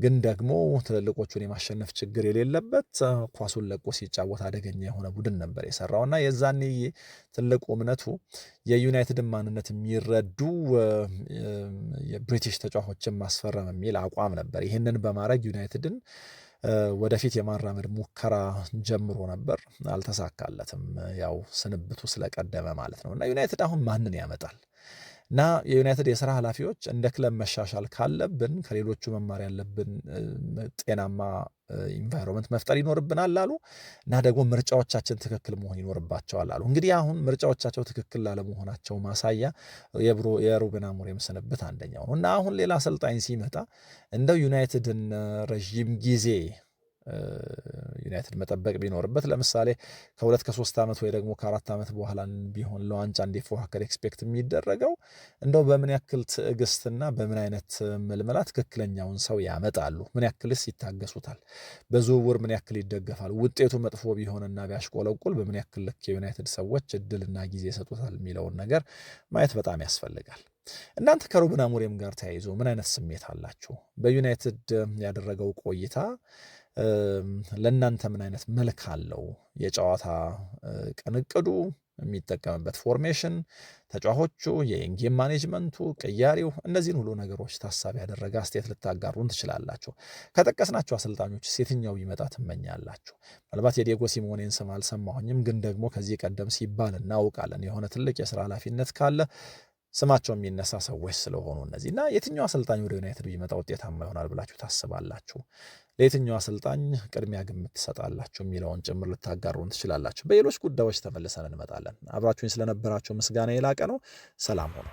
ግን ደግሞ ትልልቆቹን የማሸነፍ ችግር የሌለበት ኳሱን ለቆ ሲጫወት አደገኛ የሆነ ቡድን ነበር የሰራውና የዛኔ ትልቁ እምነቱ የዩናይትድን ማንነት የሚረዱ የብሪቲሽ ተጫዋቾችን ማስፈረም የሚል አቋም ነበር። ይህንን በማድረግ ዩናይትድን ወደፊት የማራመድ ሙከራ ጀምሮ ነበር፣ አልተሳካለትም። ያው ስንብቱ ስለቀደመ ማለት ነው። እና ዩናይትድ አሁን ማንን ያመጣል? እና የዩናይትድ የስራ ኃላፊዎች እንደ ክለብ መሻሻል ካለብን ከሌሎቹ መማር ያለብን ጤናማ ኢንቫይሮንመንት መፍጠር ይኖርብናል አሉ። እና ደግሞ ምርጫዎቻችን ትክክል መሆን ይኖርባቸዋል አሉ። እንግዲህ አሁን ምርጫዎቻቸው ትክክል ላለመሆናቸው ማሳያ የሩበን አሞሪም ስንብት አንደኛው ነው። እና አሁን ሌላ አሰልጣኝ ሲመጣ እንደው ዩናይትድን ረዥም ጊዜ ዩናይትድ መጠበቅ ቢኖርበት ለምሳሌ ከ2 ከ3 ዓመት ወይ ደግሞ ከ4 ዓመት በኋላ ቢሆን ለዋንጫ እንዲፎካከር ኤክስፔክት የሚደረገው እንደው በምን ያክል ትዕግስትና በምን አይነት ምልመላ ትክክለኛውን ሰው ያመጣሉ፣ ምን ያክልስ ይታገሱታል፣ በዝውውር ምን ያክል ይደገፋል፣ ውጤቱ መጥፎ ቢሆንና ቢያሽቆለቁል በምን ያክል ልክ የዩናይትድ ሰዎች እድልና ጊዜ ይሰጡታል የሚለውን ነገር ማየት በጣም ያስፈልጋል። እናንተ ከሩበን አሞሪም ጋር ተያይዞ ምን አይነት ስሜት አላችሁ? በዩናይትድ ያደረገው ቆይታ ለእናንተ ምን አይነት መልክ አለው? የጨዋታ ቅንቅዱ፣ የሚጠቀምበት ፎርሜሽን፣ ተጫዋቾቹ፣ የኢንጌም ማኔጅመንቱ፣ ቅያሪው፣ እነዚህን ሁሉ ነገሮች ታሳቢ ያደረገ አስተያየት ልታጋሩን ትችላላችሁ። ከጠቀስናቸው አሰልጣኞች የትኛው ቢመጣ ትመኛላችሁ? ምናልባት የዲየጎ ሲሞኔን ስም አልሰማሁኝም፣ ግን ደግሞ ከዚህ ቀደም ሲባል እናውቃለን የሆነ ትልቅ የስራ ኃላፊነት ካለ ስማቸው የሚነሳ ሰዎች ስለሆኑ እነዚህ እና የትኛው አሰልጣኝ ወደ ዩናይትድ ቢመጣ ውጤታማ ይሆናል ብላችሁ ታስባላችሁ? ለየትኛው አሰልጣኝ ቅድሚያ ግምት ትሰጣላችሁ የሚለውን ጭምር ልታጋሩን ትችላላችሁ። በሌሎች ጉዳዮች ተመልሰን እንመጣለን። አብራችሁኝ ስለነበራችሁ ምስጋና የላቀ ነው። ሰላም ሆኖ